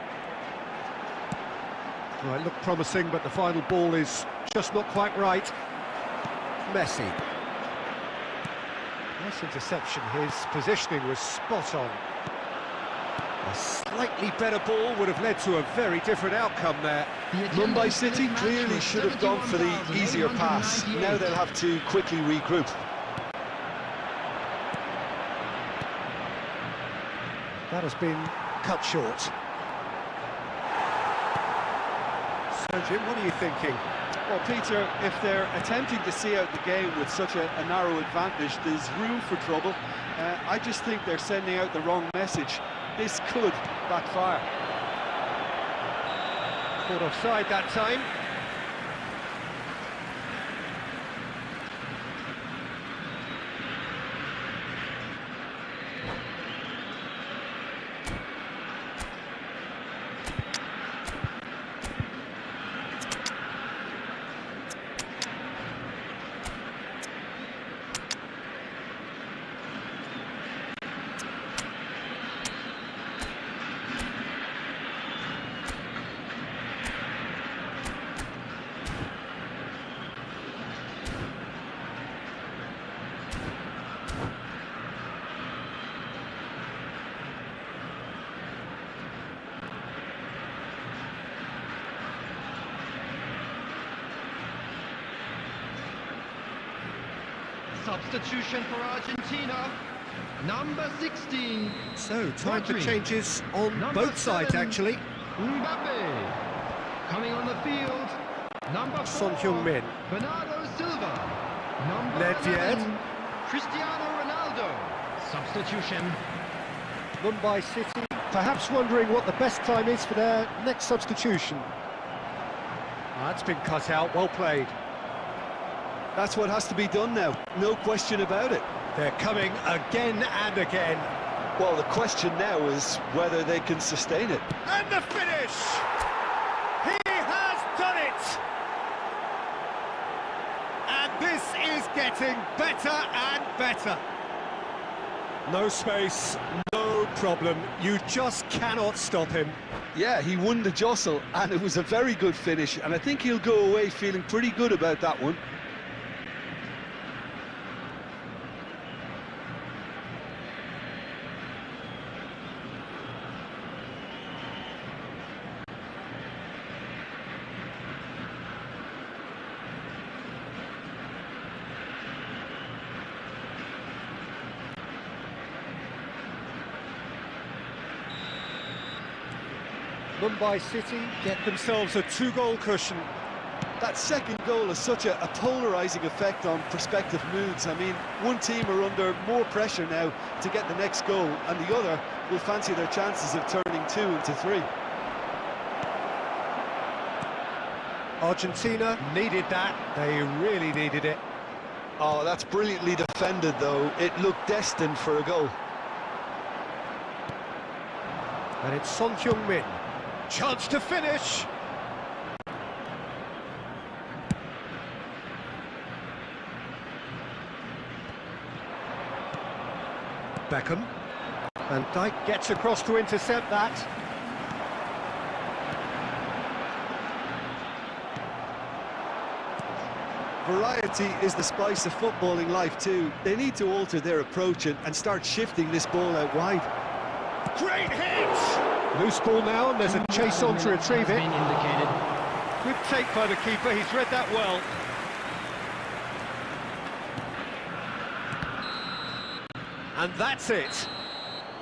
Well, it looked promising, but the final ball is just not quite right. Messi. Nice interception, his positioning was spot on. A slightly better ball would have led to a very different outcome there. Mumbai City clearly should have gone for the easier pass. Now they'll have to quickly regroup. That has been cut short. So, Jim, what are you thinking? Well, Peter, if they're attempting to see out the game with such a narrow advantage, there's room for trouble. I just think they're sending out the wrong message. This could backfire. Caught offside that time. Substitution for Argentina, number 16. So, time for Rodri. changes on Number both sides, 7, actually. Mbappe. Coming on the field, number 4, Son Heung-min. Bernardo Silva. Number Nedved. 11, Cristiano Ronaldo. Substitution. Mumbai City perhaps wondering what the best time is for their next substitution. That's been cut out, well played. That's what has to be done now, no question about it. They're coming again and again. Well, the question now is whether they can sustain it. And the finish! He has done it! And this is getting better and better. No space, no problem. You just cannot stop him. Yeah, he won the jostle, and it was a very good finish, and I think he'll go away feeling pretty good about that one. Mumbai City get themselves a 2-goal cushion. That second goal has such a polarising effect on prospective moods. I mean, one team are under more pressure now to get the next goal, and the other will fancy their chances of turning 2 into 3. Argentina needed that. They really needed it. Oh, that's brilliantly defended, though. It looked destined for a goal. And it's Son Heung-min. Chance to finish. Beckham. And Dijk gets across to intercept that. Variety is the spice of footballing life too. They need to alter their approach and start shifting this ball out wide. Great hit! Loose ball now, and there's a chase on to retrieve it. Good take by the keeper, he's read that well. And that's it.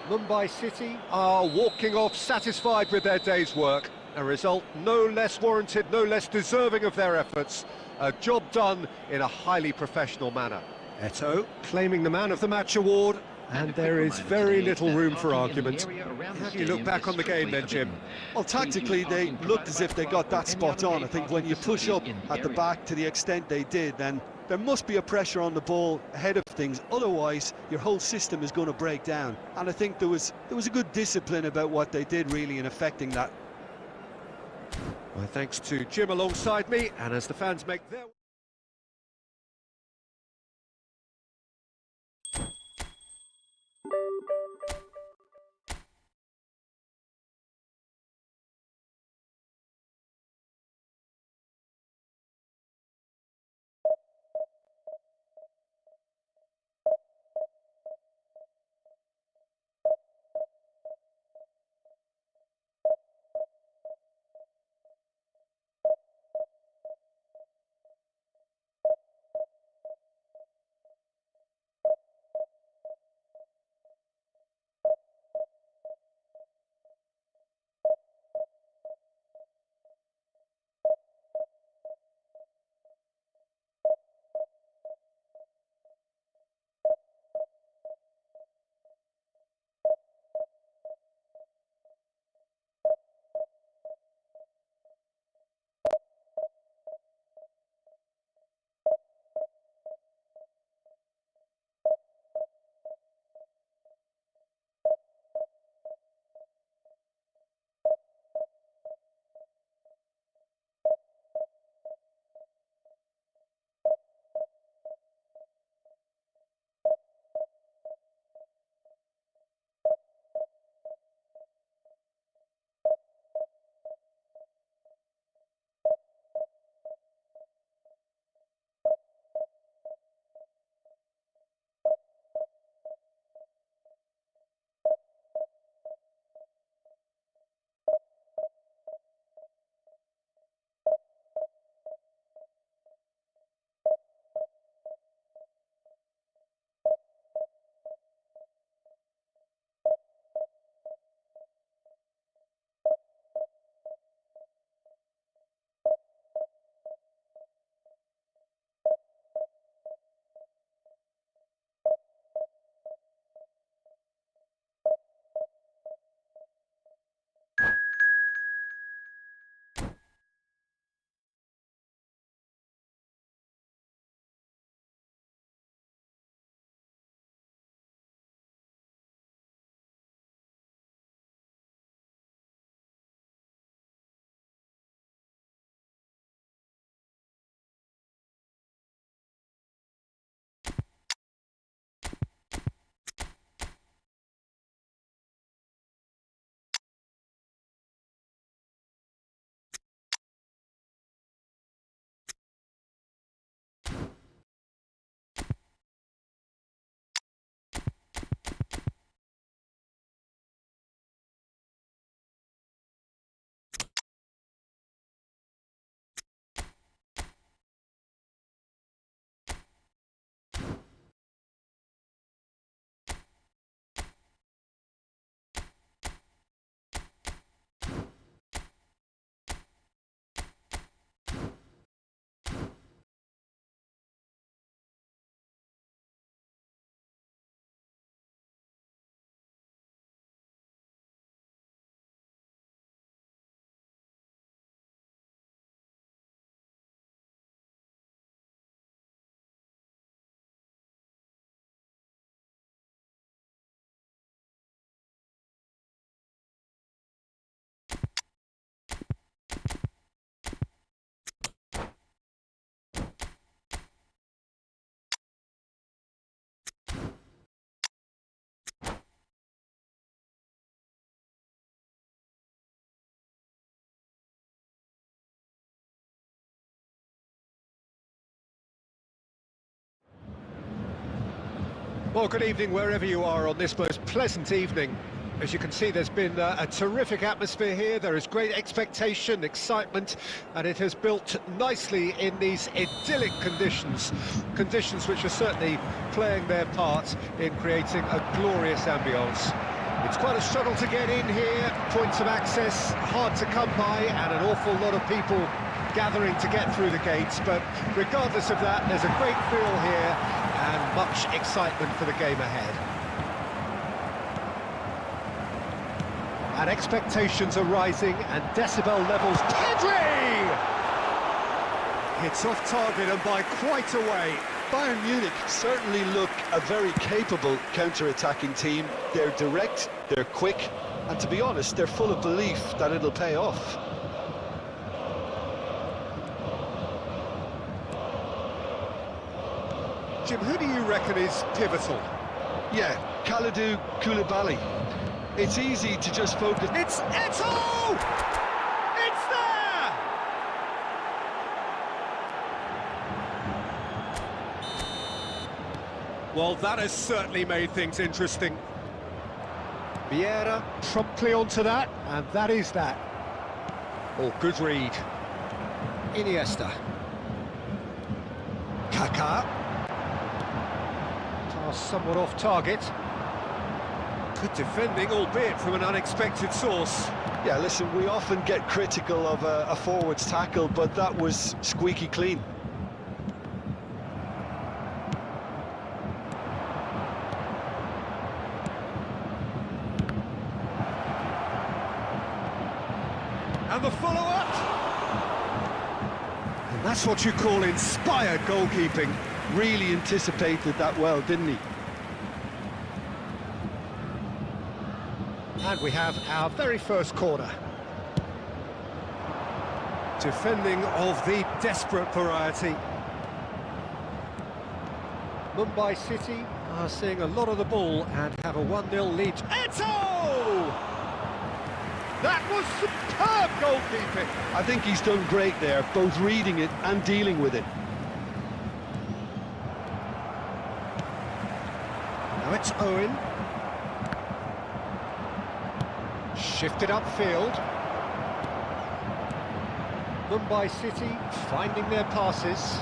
Mumbai City are walking off satisfied with their day's work. A result no less warranted, no less deserving of their efforts. A job done in a highly professional manner. Eto'o claiming the Man of the Match award, and there is very little room for argument. How do you look back on the game then, Jim? Well, tactically, they looked as if they got that spot on. I think when you push up at the back to the extent they did, then there must be a pressure on the ball ahead of things. Otherwise, your whole system is going to break down. And I think there was a good discipline about what they did, really, in affecting that. My thanks to Jim alongside me, and as the fans make their... Well, good evening wherever you are on this most pleasant evening. As you can see, there's been a terrific atmosphere here. There is great expectation, excitement, and it has built nicely in these idyllic conditions. Conditions which are certainly playing their part in creating a glorious ambience. It's quite a struggle to get in here, points of access hard to come by, and an awful lot of people gathering to get through the gates, but regardless of that, there's a great feel here and much excitement for the game ahead. And expectations are rising, and decibel levels. Pedri! Hits off target and by quite a way. Bayern Munich certainly look a very capable counter-attacking team. They're direct, they're quick, and to be honest, they're full of belief that it'll pay off. Jim, who do you reckon is pivotal? Yeah, Kalidou Koulibaly. It's easy to just focus. It's Eto'o! It's there! Well, that has certainly made things interesting. Vieira promptly onto that, and that is that. Oh, good read. Iniesta. Kaká. Pass somewhat off target. Good defending, albeit from an unexpected source. Yeah, listen, we often get critical of a forward's tackle, but that was squeaky clean. And the follow-up! And that's what you call inspired goalkeeping. Really anticipated that well, didn't he? And we have our very first corner. Defending of the desperate variety. Mumbai City are seeing a lot of the ball and have a 1-0 lead. Eto'o! That was superb goalkeeping. I think he's done great there, both reading it and dealing with it. Now it's Owen. Shifted upfield. Mumbai City finding their passes.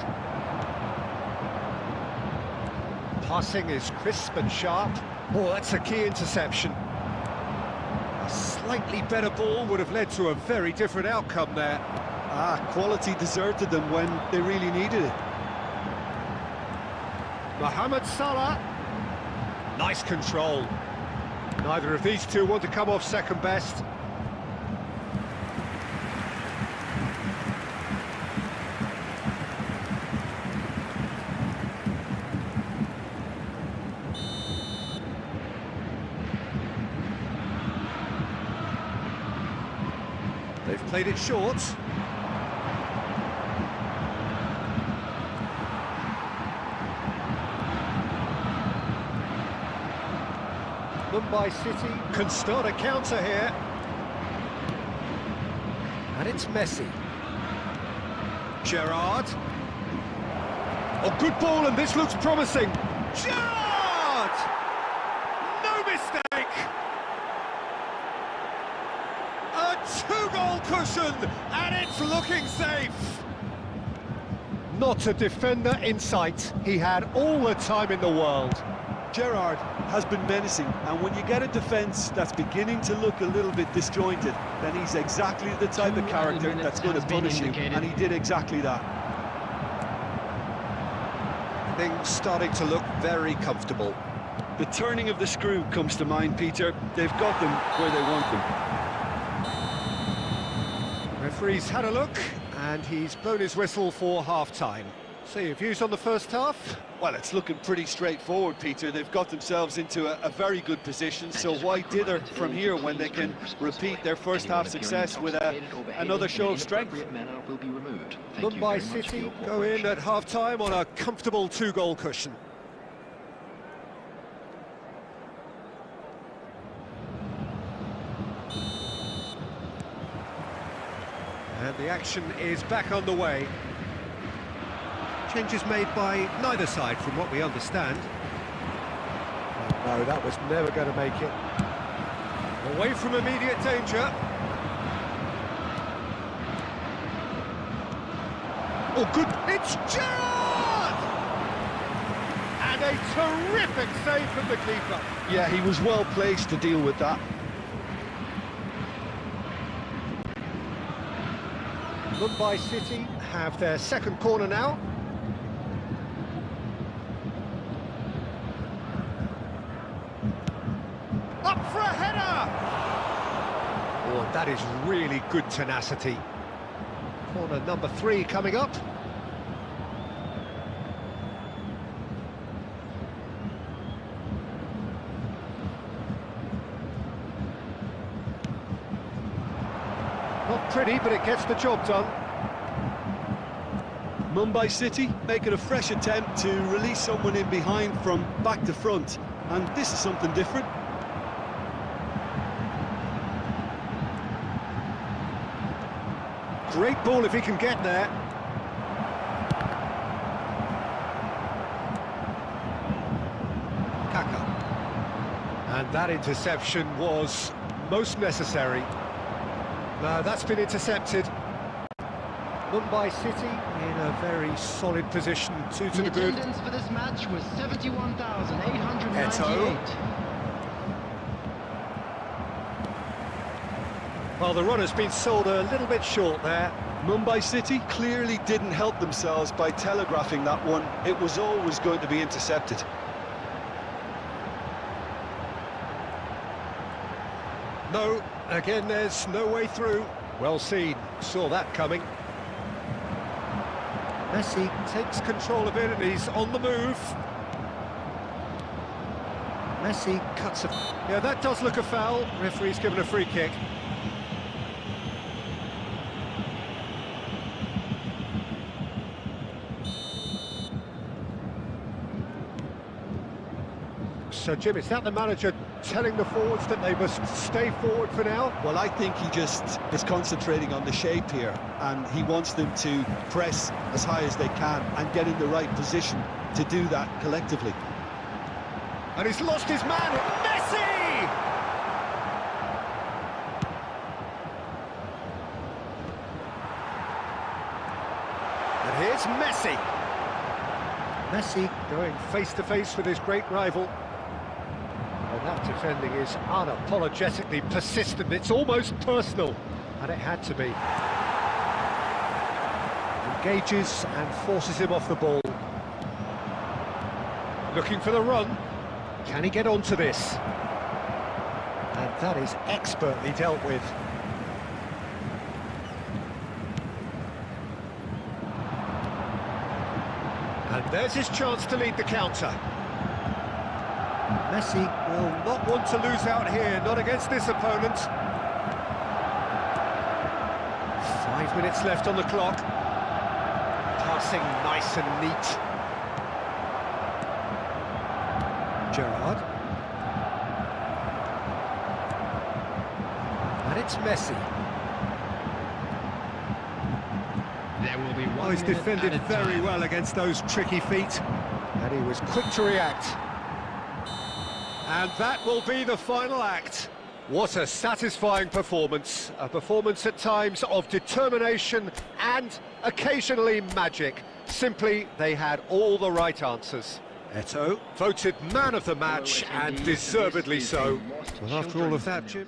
Passing is crisp and sharp. Oh, that's a key interception. A slightly better ball would have led to a very different outcome there. Quality deserted them when they really needed it. Mohamed Salah. Nice control. Neither of these two want to come off second best. They've played it short. Mumbai City can start a counter here. And it's Messi. Gerrard. Oh, good ball, and this looks promising. Gerrard! No mistake! A two-goal cushion, and it's looking safe. Not a defender in sight. He had all the time in the world. Gerrard has been menacing, and when you get a defence that's beginning to look a little bit disjointed, then he's exactly the type of character that's going to punish you, and he did exactly that. Things starting to look very comfortable. The turning of the screw comes to mind, Peter. They've got them where they want them. Referee's had a look, and he's blown his whistle for half-time. So your views on the first half? Well, it's looking pretty straightforward, Peter. They've got themselves into a very good position, so why dither from here when they can repeat their first half success with another show of strength? Mumbai City go in at half-time on a comfortable two-goal cushion. And the action is back on the way. Changes made by neither side, from what we understand. No, that was never going to make it. Away from immediate danger. Oh, good. It's Gerrard! And a terrific save from the keeper. Yeah, he was well placed to deal with that. Mumbai City have their second corner now. Up for a header! Oh, that is really good tenacity. Corner number 3 coming up. Not pretty, but it gets the job done. Mumbai City making a fresh attempt to release someone in behind from back to front, and this is something different. Great ball if he can get there. Kaka. And that interception was most necessary. No, that's been intercepted. Mumbai City in a very solid position, 2 to the good. Attendance for this match was 71,898. Eto. Well, the run has been sold a little bit short there. Mumbai City clearly didn't help themselves by telegraphing that one. It was always going to be intercepted. No, again, there's no way through. Well seen, saw that coming. Messi takes control of it and he's on the move. Messi cuts a... Yeah, that does look a foul. Referee's given a free kick. So, Jim, is that the manager telling the forwards that they must stay forward for now? Well, I think he just is concentrating on the shape here, and he wants them to press as high as they can and get in the right position to do that collectively. And he's lost his man, Messi! And here's Messi. Messi going face-to-face with his great rival. Well, that defending is unapologetically persistent. It's almost personal, and it had to be. Engages and forces him off the ball. Looking for the run. Can he get onto this? And that is expertly dealt with. And there's his chance to lead the counter. Messi will not want to lose out here, not against this opponent. 5 minutes left on the clock. Passing nice and neat. Gerrard. And it's Messi. There will be one. Oh, he's minute defended added very time. well against those tricky feet. And he was quick to react. And that will be the final act. What a satisfying performance. A performance at times of determination and occasionally magic. Simply, they had all the right answers. Eto voted man of the match, and deservedly so. Well, after all of that, Jim...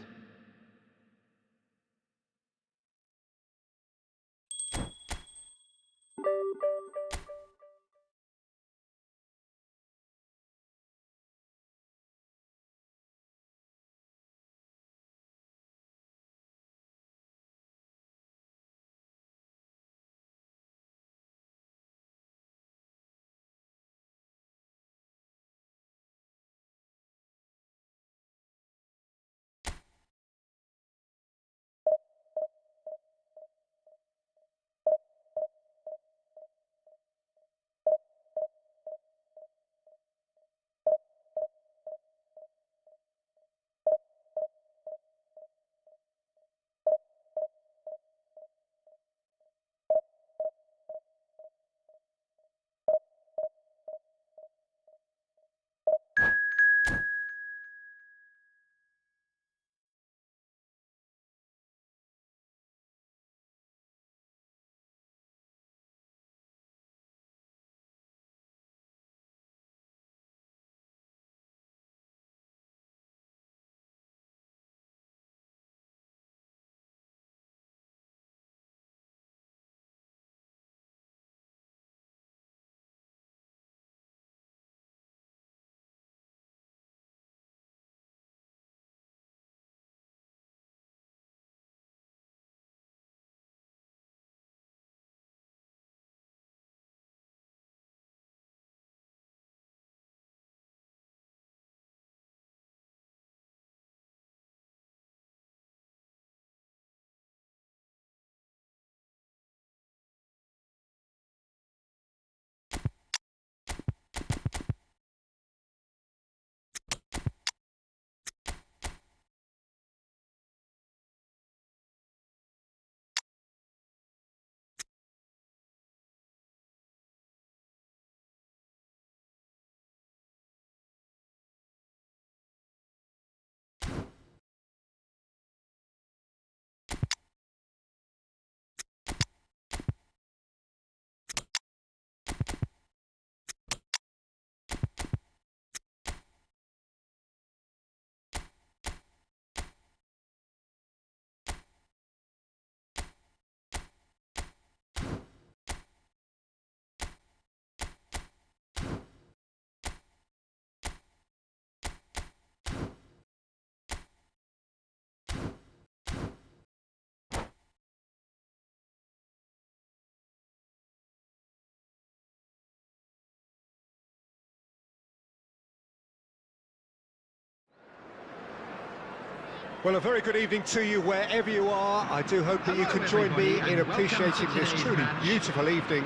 Well, a very good evening to you wherever you are. I do hope that you can join me in appreciating this truly beautiful evening,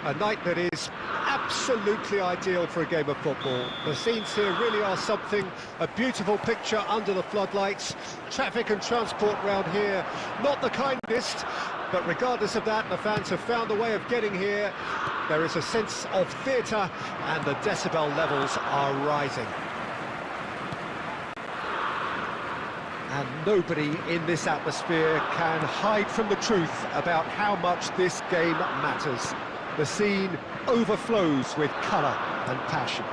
a night that is absolutely ideal for a game of football. The scenes here really are something, a beautiful picture under the floodlights. Traffic and transport round here, not the kindest, but regardless of that, the fans have found a way of getting here. There is a sense of theatre, and the decibel levels are rising. And nobody in this atmosphere can hide from the truth about how much this game matters. The scene overflows with colour and passion.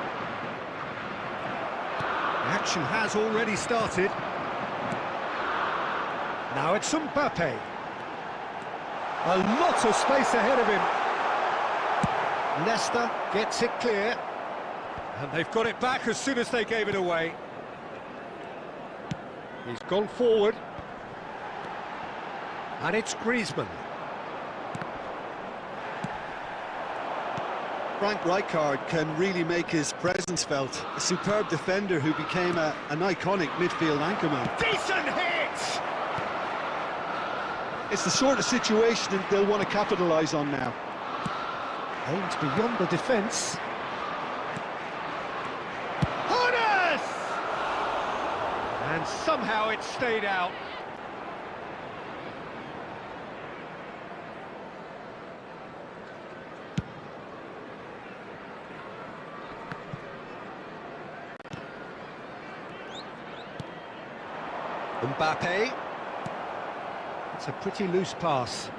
The action has already started. Now it's Mbappe. A lot of space ahead of him. Leicester gets it clear. And they've got it back as soon as they gave it away. He's gone forward. And it's Griezmann. Frank Rijkaard can really make his presence felt. A superb defender who became an iconic midfield anchorman. Decent hit! It's the sort of situation they'll want to capitalise on now. Aims beyond the defence. And somehow it stayed out. Mbappe. It's a pretty loose pass.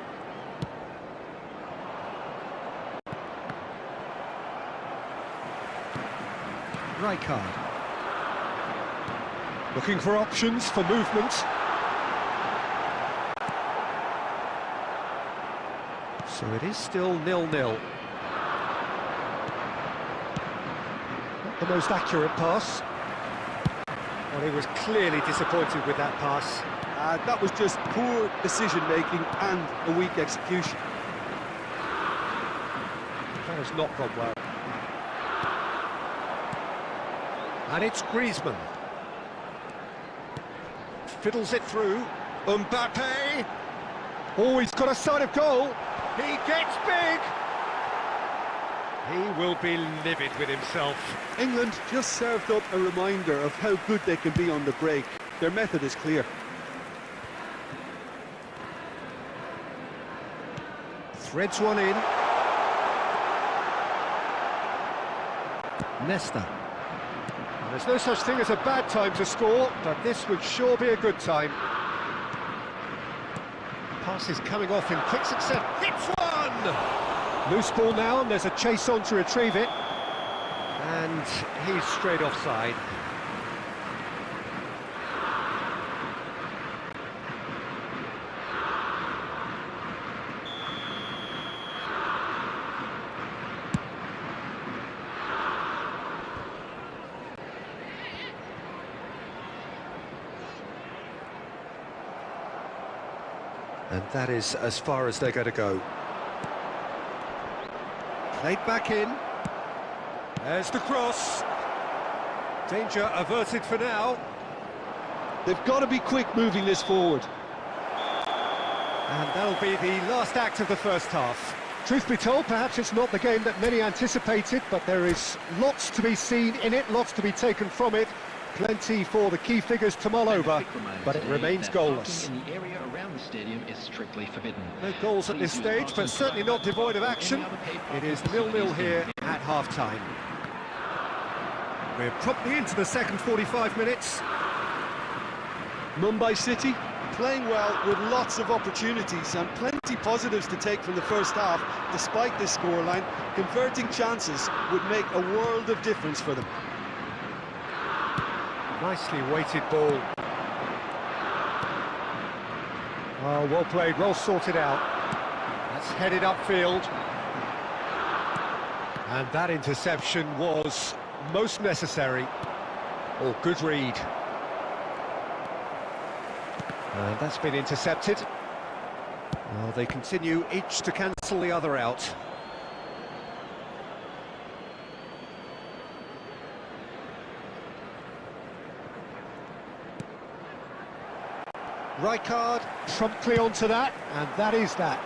Rijkaard. Looking for options for movement. So it is still 0-0. Not the most accurate pass. Well, he was clearly disappointed with that pass. That was just poor decision-making and a weak execution. That has not gone well. And it's Griezmann. Fiddles it through. Mbappe! Oh, he's got a sight of goal. He gets big. He will be livid with himself. England just served up a reminder of how good they can be on the break. Their method is clear. Threads one in. Leicester. There's no such thing as a bad time to score, but this would sure be a good time. Pass is coming off in quick succession. Hits one! Loose ball now, and there's a chase on to retrieve it. And he's straight offside. And that is as far as they're going to go. Played back in. There's the cross. Danger averted for now. They've got to be quick moving this forward. And that'll be the last act of the first half. Truth be told, perhaps it's not the game that many anticipated, but there is lots to be seen in it, lots to be taken from it. Plenty for the key figures to mull over, but it remains goalless. In the area around the stadium is strictly forbidden. No goals at this stage, but certainly not devoid of action. It is 0-0 here at half-time. We're promptly into the second 45 minutes. Mumbai City playing well with lots of opportunities and plenty positives to take from the first half. Despite this scoreline, converting chances would make a world of difference for them. Nicely weighted ball. Oh, well played, well sorted out. That's headed upfield. And that interception was most necessary. Oh, good read. And that's been intercepted. Well, they continue each to cancel the other out. Rijkaard promptly onto that, and that is that.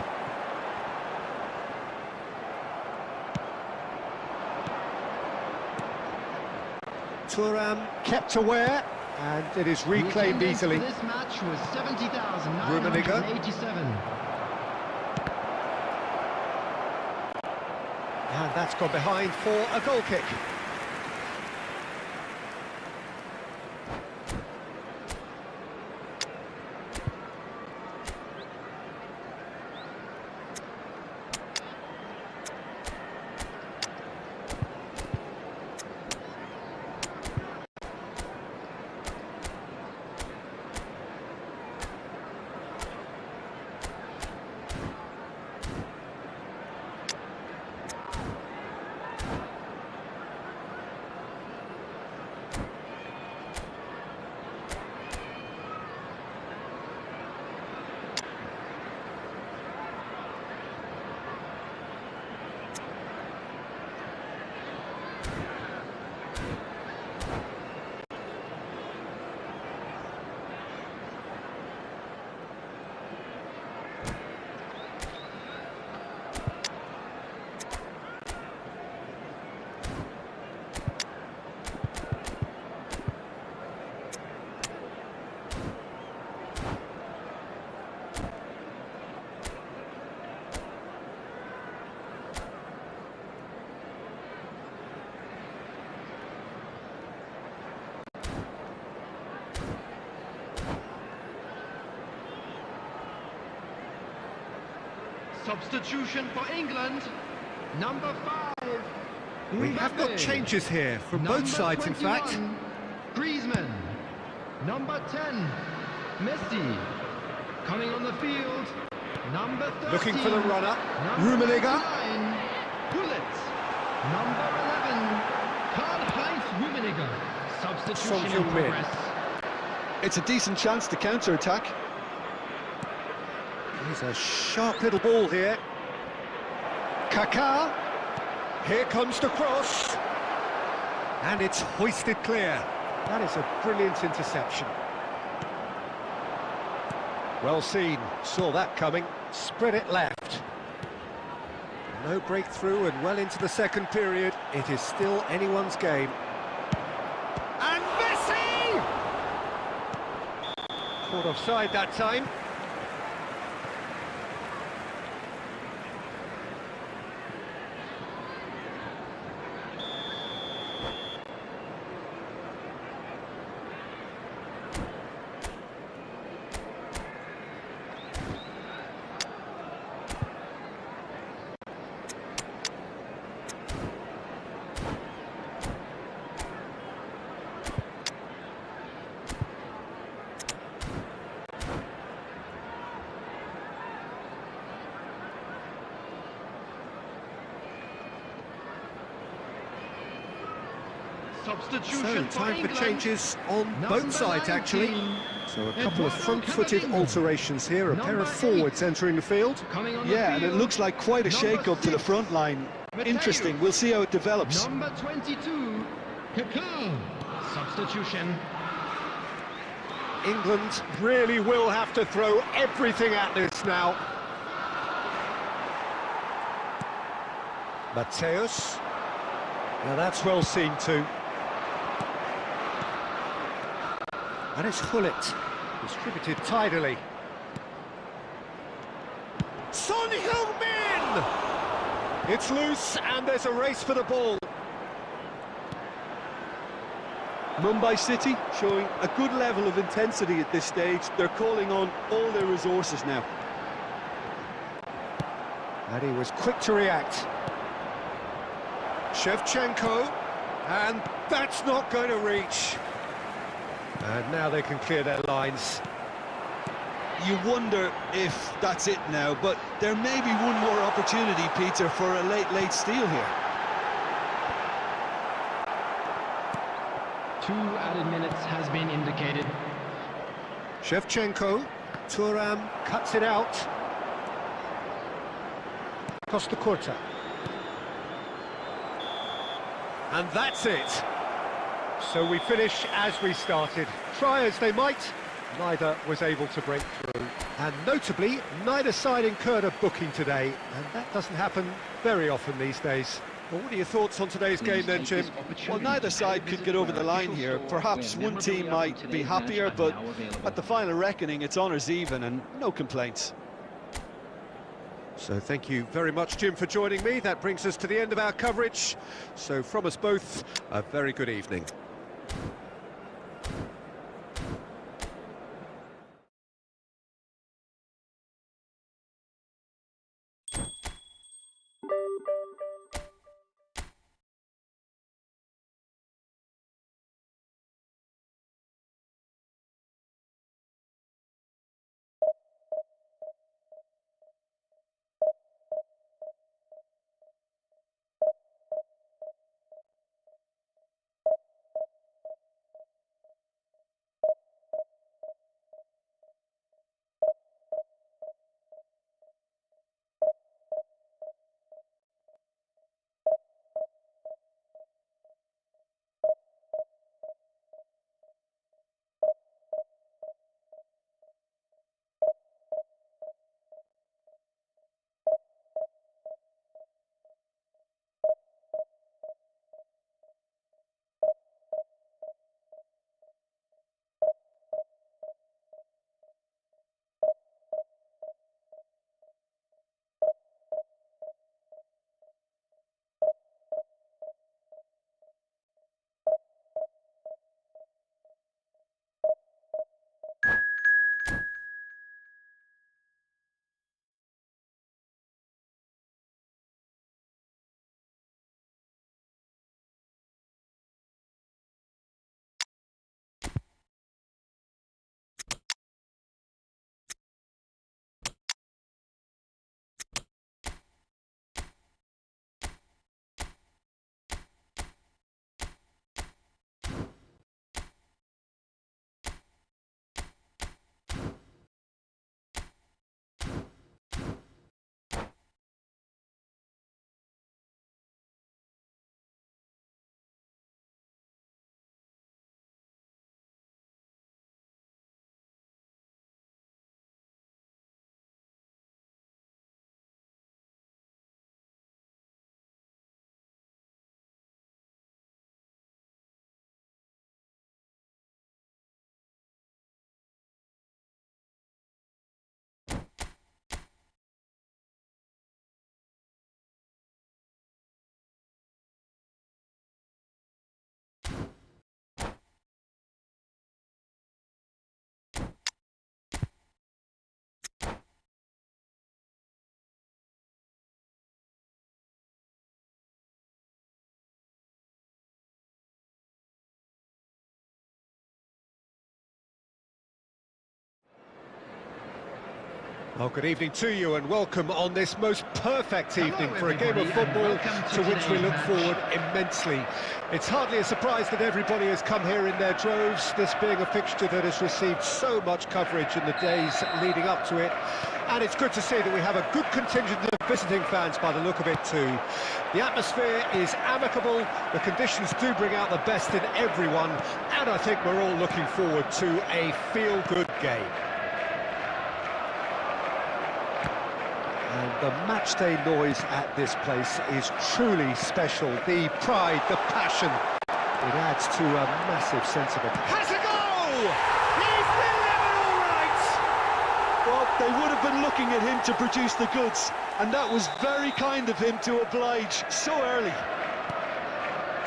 Thuram kept aware, and it is reclaimed easily. This match was 70,987. And that's gone behind for a goal kick. Substitution for England, number 5. We have got changes here from both sides, in fact. Griezmann, number 10, Messi. Coming on the field, number 13. Looking for the runner, number Rummenigge. 9, Gullit. Number 11, Karl-Heinz Rummenigge. Substitution in progress. It's a decent chance to counter-attack. Here's a sharp little ball here. Kaká. Here comes the cross. And it's hoisted clear. That is a brilliant interception. Well seen. Saw that coming. Spread it left. No breakthrough and well into the second period. It is still anyone's game. And Messi! Caught offside that time. Substitution So, time for England. changes on Number both sides, actually. 19. So, a couple of Eduardo front-footed Camavinga. alterations here, a pair of Number forwards 8. entering the field. Coming on the Yeah, and field, it looks like quite a number shake-up to the 6, front line. Mateo. Interesting, we'll see how it develops. Number 22, Kaká. Substitution. England really will have to throw everything at this now. Mateus. Now that's well seen too. And it's Gullit, distributed tidily. Son Heung-min! It's loose and there's a race for the ball. Mumbai City showing a good level of intensity at this stage. They're calling on all their resources now. And he was quick to react. Shevchenko, and that's not going to reach. And now they can clear their lines. You wonder if that's it now, but there may be one more opportunity, Peter, for a late steal here. 2 added minutes has been indicated. Shevchenko, Thuram cuts it out. Costa Curta. And that's it. So we finish as we started. Try as they might, neither was able to break through. And notably, neither side incurred a booking today, and that doesn't happen very often these days. Well, what are your thoughts on today's game then, Jim? Well, neither side could get over the line here. Perhaps one team might be happier, but at the final reckoning, it's honours even and no complaints. So thank you very much, Jim, for joining me. That brings us to the end of our coverage. So from us both, a very good evening. Well, good evening to you and welcome on this most perfect evening for a game of football to which we look forward immensely. It's hardly a surprise that everybody has come here in their droves, this being a fixture that has received so much coverage in the days leading up to it. And it's good to see that we have a good contingent of visiting fans by the look of it too. The atmosphere is amicable, the conditions do bring out the best in everyone, and I think we're all looking forward to a feel-good game. And the matchday noise at this place is truly special. The pride, the passion, it adds to a massive sense of it. Has a goal! He's delivered all right! Well, they would have been looking at him to produce the goods, and that was very kind of him to oblige so early.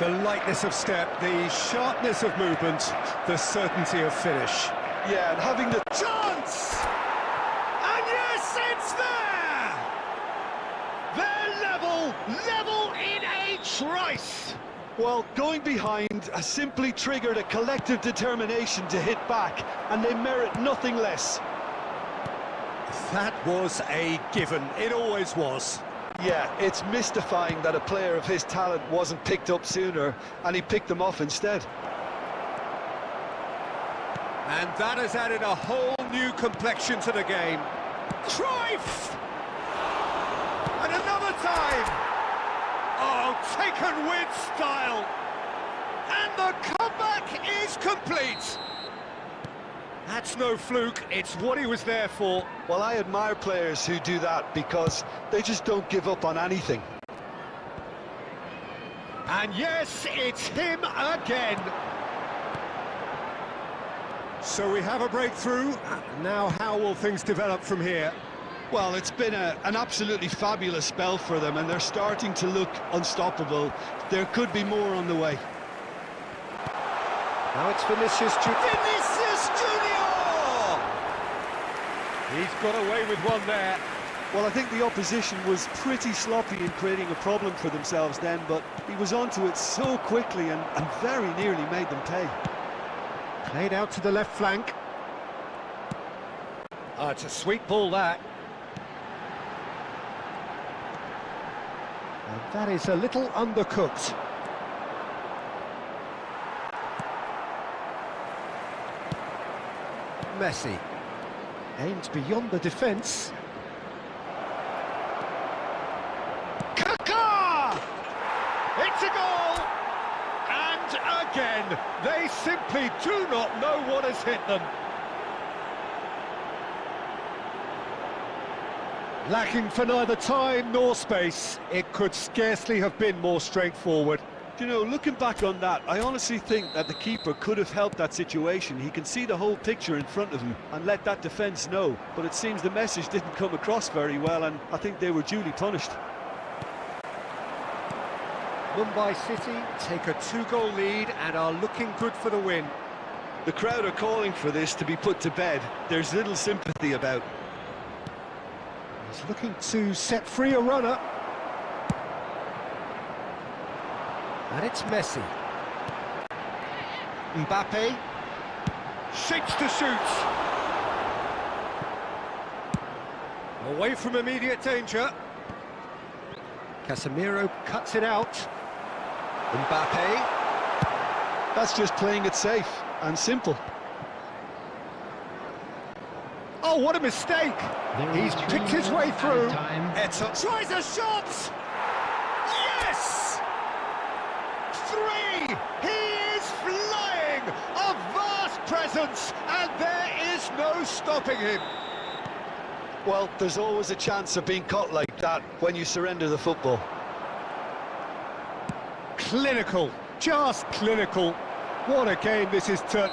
The lightness of step, the sharpness of movement, the certainty of finish. Yeah, and having the Chance! And yes, it's there! They're level in a trice! Well, going behind has simply triggered a collective determination to hit back, and they merit nothing less. That was a given, it always was. Yeah, it's mystifying that a player of his talent wasn't picked up sooner, and he picked them off instead. And that has added a whole new complexion to the game. Cruyff! And another time! Oh, taken with style! And the comeback is complete! That's no fluke, it's what he was there for. Well, I admire players who do that because they just don't give up on anything. And yes, it's him again. So we have a breakthrough. Now how will things develop from here? Well, it's been an absolutely fabulous spell for them, and they're starting to look unstoppable. There could be more on the way. Now it's Vinicius Junior. Vinicius Junior! He's got away with one there. Well, I think the opposition was pretty sloppy in creating a problem for themselves then, but he was onto it so quickly and very nearly made them pay. Played out to the left flank. Oh, it's a sweet ball, that. And that is a little undercooked. Messi. Aimed beyond the defence. Kaka! It's a goal! And again, they simply do not know what has hit them. Lacking for neither time nor space, it could scarcely have been more straightforward. You know, looking back on that, I honestly think that the keeper could have helped that situation. He can see the whole picture in front of him and let that defence know. But it seems the message didn't come across very well, and I think they were duly punished. Mumbai City take a 2-goal lead and are looking good for the win. The crowd are calling for this to be put to bed. There's little sympathy about. He's looking to set free a runner. And it's Messi. Mbappe shapes to shoot. Away from immediate danger. Casemiro cuts it out. Mbappe. That's just playing it safe and simple. Oh, what a mistake! He's picked his way through. Eto'o tries a shot! Yes! 3! He is flying! A vast presence, and there is no stopping him. Well, there's always a chance of being caught like that when you surrender the football. Clinical, just clinical. What a game this is to...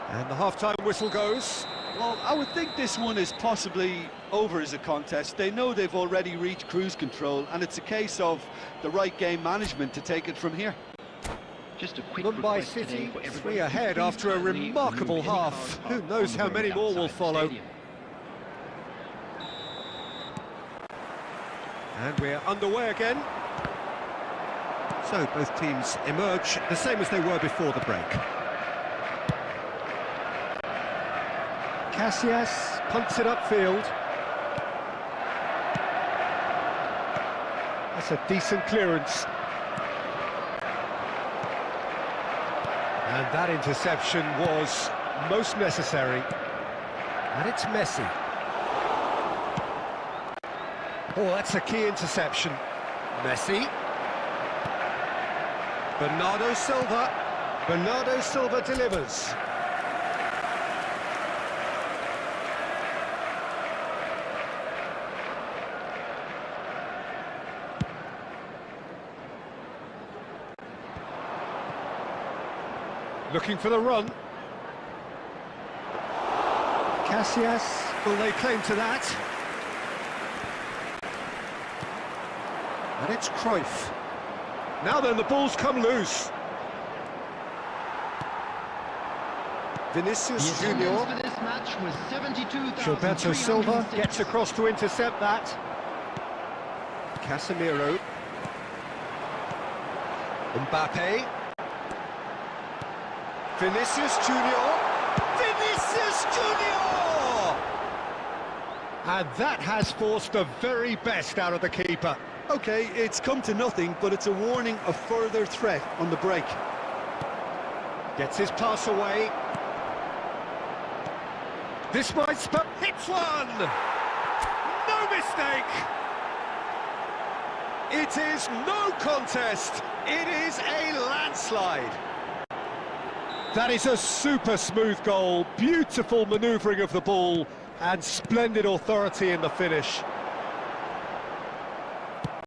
And the half-time whistle goes. Well, I would think this one is possibly over as a contest. They know they've already reached cruise control, and it's a case of the right game management to take it from here. Just a quick Mumbai request today City for everybody 3 to ahead please after a kindly remarkable remove any half. cars Who parked knows on how the many road more will outside the follow. stadium. And we're underway again. So both teams emerge the same as they were before the break. Casillas punts it upfield. That's a decent clearance. And that interception was most necessary. And it's Messi. Oh, that's a key interception. Messi. Bernardo Silva. Bernardo Silva delivers. Looking for the run. Casillas, will they claim to that? And it's Cruyff. Now then, the ball's come loose. Vinicius The Junior. attendance for this match was 72,306. Gilberto Silva gets across to intercept that. Casemiro. Mbappe. Vinicius Junior. Vinicius Junior! And that has forced the very best out of the keeper. Okay, it's come to nothing, but it's a warning of further threat on the break. Gets his pass away. This might spell... Hits one! No mistake! It is no contest. It is a landslide. That is a super smooth goal, beautiful manoeuvring of the ball, and splendid authority in the finish.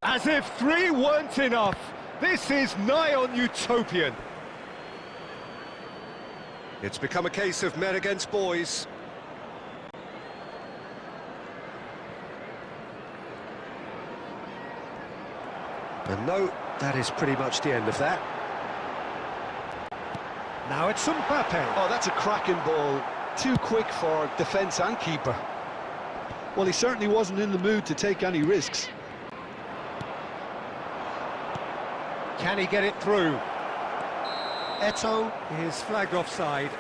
As if 3 weren't enough, this is nigh on utopian. It's become a case of men against boys. And no, that is pretty much the end of that. Now it's Mbappe. Oh, that's a cracking ball. Too quick for defence and keeper. Well, he certainly wasn't in the mood to take any risks. Can he get it through? Eto'o is flagged offside.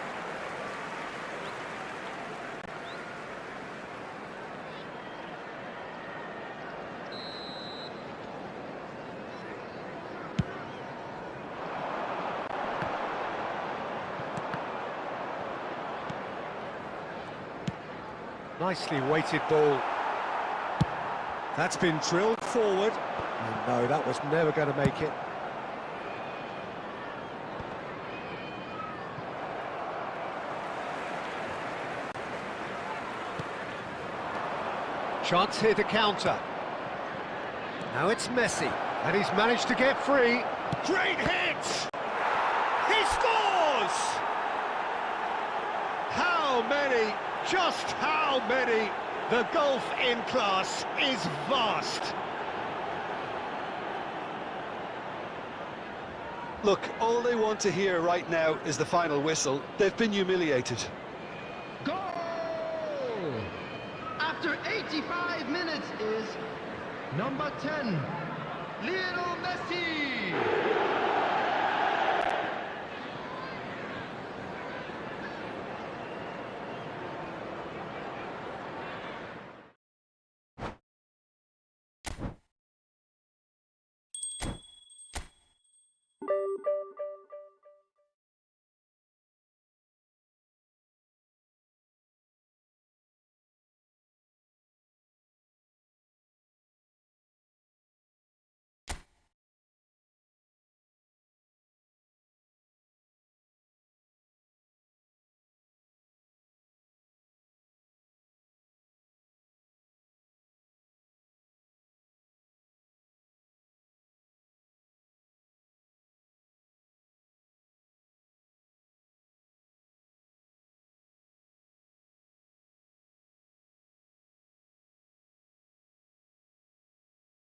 Nicely weighted ball. That's been drilled forward. And no, that was never going to make it. Chance here to counter. Now it's Messi, and he's managed to get free. Great hit! He scores! How many? Just how many? The gulf in class is vast. Look, all they want to hear right now is the final whistle. They've been humiliated. Goal! After 85 minutes is number 10, Lionel Messi.